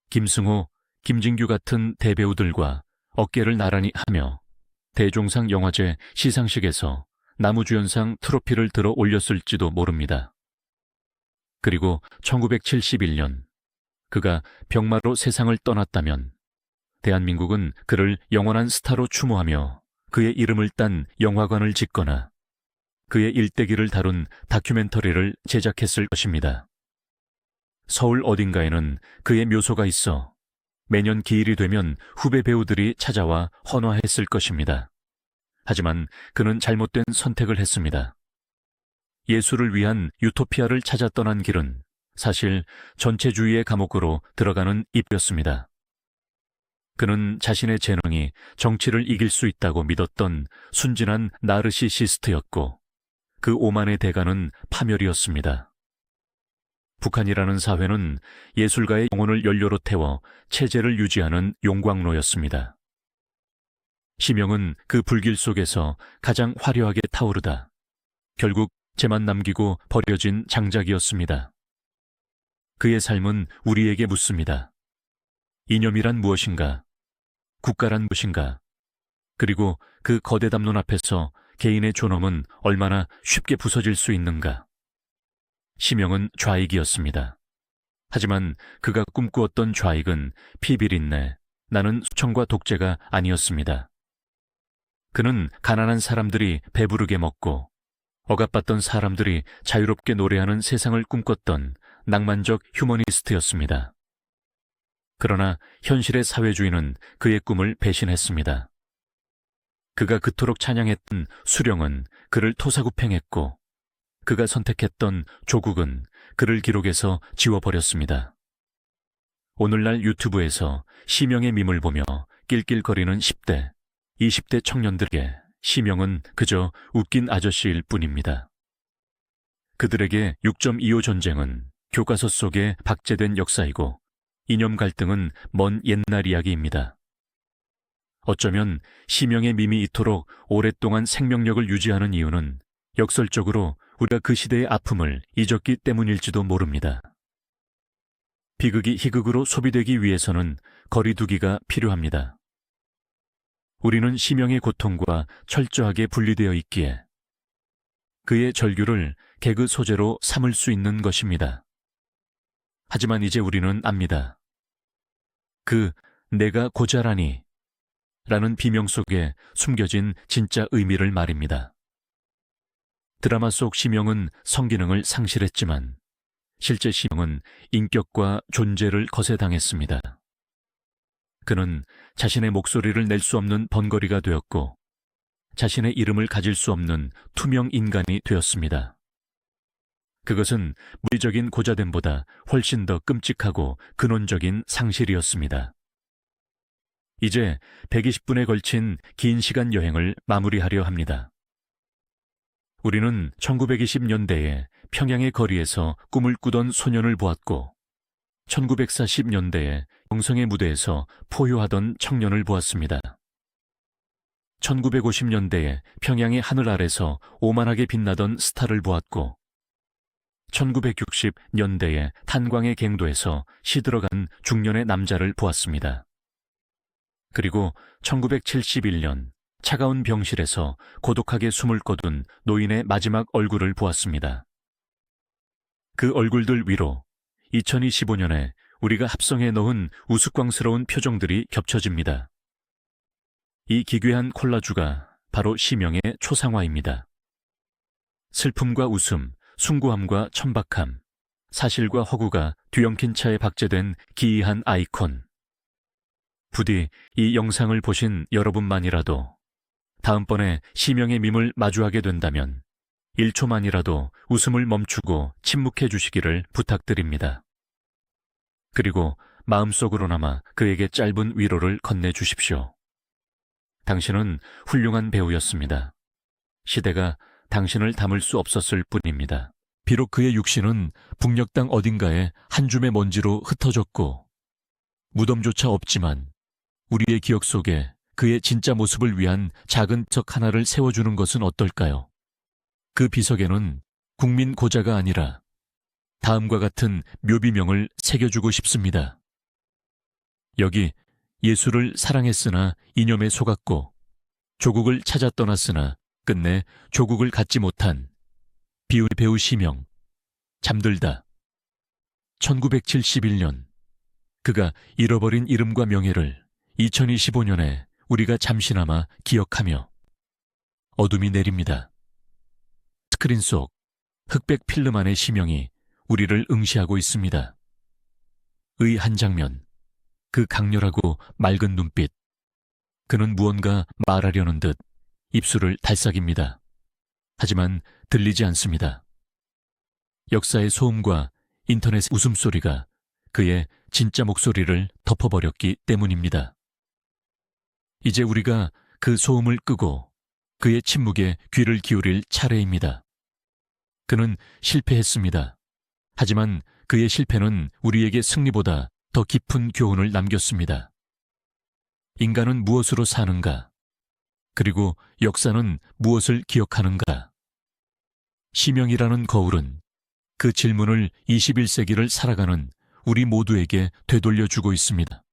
김승호, 김진규 같은 대배우들과 어깨를 나란히 하며 대종상 영화제 시상식에서 나무주연상 트로피를 들어 올렸을지도 모릅니다. 그리고 1971년 그가 병마로 세상을 떠났다면 대한민국은 그를 영원한 스타로 추모하며 그의 이름을 딴 영화관을 짓거나 그의 일대기를 다룬 다큐멘터리를 제작했을 것입니다. 서울 어딘가에는 그의 묘소가 있어 매년 기일이 되면 후배 배우들이 찾아와 헌화했을 것입니다. 하지만 그는 잘못된 선택을 했습니다. 예술을 위한 유토피아를 찾아 떠난 길은 사실 전체주의의 감옥으로 들어가는 입이었습니다. 그는 자신의 재능이 정치를 이길 수 있다고 믿었던 순진한 나르시시스트였고 그 오만의 대가는 파멸이었습니다. 북한이라는 사회는 예술가의 영혼을 연료로 태워 체제를 유지하는 용광로였습니다. 심영은 그 불길 속에서 가장 화려하게 타오르다 결국 재만 남기고 버려진 장작이었습니다. 그의 삶은 우리에게 묻습니다. 이념이란 무엇인가? 국가란 무엇인가? 그리고 그 거대 담론 앞에서 개인의 존엄은 얼마나 쉽게 부서질 수 있는가? 심영은 좌익이었습니다. 하지만 그가 꿈꾸었던 좌익은 피비린내, 나는 수청과 독재가 아니었습니다. 그는 가난한 사람들이 배부르게 먹고 억압받던 사람들이 자유롭게 노래하는 세상을 꿈꿨던 낭만적 휴머니스트였습니다. 그러나 현실의 사회주의는 그의 꿈을 배신했습니다. 그가 그토록 찬양했던 수령은 그를 토사구팽했고 그가 선택했던 조국은 그를 기록에서 지워버렸습니다. 오늘날 유튜브에서 심영의 밈을 보며 낄낄거리는 10대, 20대 청년들에게 심영은 그저 웃긴 아저씨일 뿐입니다. 그들에게 6.25 전쟁은 교과서 속에 박제된 역사이고 이념 갈등은 먼 옛날 이야기입니다. 어쩌면 심영의 밈이 이토록 오랫동안 생명력을 유지하는 이유는 역설적으로 우리가 그 시대의 아픔을 잊었기 때문일지도 모릅니다. 비극이 희극으로 소비되기 위해서는 거리두기가 필요합니다. 우리는 심영의 고통과 철저하게 분리되어 있기에 그의 절규를 개그 소재로 삼을 수 있는 것입니다. 하지만 이제 우리는 압니다. 그 내가 고자라니 라는 비명 속에 숨겨진 진짜 의미를 말입니다. 드라마 속 심영은 성기능을 상실했지만 실제 심영은 인격과 존재를 거세당했습니다. 그는 자신의 목소리를 낼 수 없는 번거리가 되었고 자신의 이름을 가질 수 없는 투명 인간이 되었습니다. 그것은 물리적인 고자됨보다 훨씬 더 끔찍하고 근원적인 상실이었습니다. 이제 120분에 걸친 긴 시간 여행을 마무리하려 합니다. 우리는 1920년대에 평양의 거리에서 꿈을 꾸던 소년을 보았고 1940년대에 영성의 무대에서 포효하던 청년을 보았습니다. 1950년대에 평양의 하늘 아래서 오만하게 빛나던 스타를 보았고 1960년대에 탄광의 갱도에서 시들어간 중년의 남자를 보았습니다. 그리고 1971년 차가운 병실에서 고독하게 숨을 거둔 노인의 마지막 얼굴을 보았습니다. 그 얼굴들 위로 2025년에 우리가 합성해 놓은 우스꽝스러운 표정들이 겹쳐집니다. 이 기괴한 콜라주가 바로 심영의 초상화입니다. 슬픔과 웃음, 숭고함과 천박함, 사실과 허구가 뒤엉킨 차에 박제된 기이한 아이콘. 부디 이 영상을 보신 여러분만이라도 다음번에 심영의 밈을 마주하게 된다면 1초만이라도 웃음을 멈추고 침묵해 주시기를 부탁드립니다. 그리고 마음속으로나마 그에게 짧은 위로를 건네주십시오. 당신은 훌륭한 배우였습니다. 시대가 당신을 담을 수 없었을 뿐입니다. 비록 그의 육신은 북녘 땅 어딘가에 한 줌의 먼지로 흩어졌고 무덤조차 없지만 우리의 기억 속에 그의 진짜 모습을 위한 작은 적 하나를 세워주는 것은 어떨까요? 그 비석에는 국민 고자가 아니라 다음과 같은 묘비명을 새겨주고 싶습니다. 여기 예술을 사랑했으나 이념에 속았고 조국을 찾아 떠났으나 끝내 조국을 갖지 못한 비운의 배우 심영, 잠들다. 1971년 그가 잃어버린 이름과 명예를 2025년에 우리가 잠시나마 기억하며 어둠이 내립니다. 스크린 속 흑백 필름 안의 심형이 우리를 응시하고 있습니다. 의 한 장면, 그 강렬하고 맑은 눈빛. 그는 무언가 말하려는 듯 입술을 달싹입니다. 하지만 들리지 않습니다. 역사의 소음과 인터넷의 웃음소리가 그의 진짜 목소리를 덮어버렸기 때문입니다. 이제 우리가 그 소음을 끄고 그의 침묵에 귀를 기울일 차례입니다. 그는 실패했습니다. 하지만 그의 실패는 우리에게 승리보다 더 깊은 교훈을 남겼습니다. 인간은 무엇으로 사는가? 그리고 역사는 무엇을 기억하는가? 시명이라는 거울은 그 질문을 21세기를 살아가는 우리 모두에게 되돌려주고 있습니다.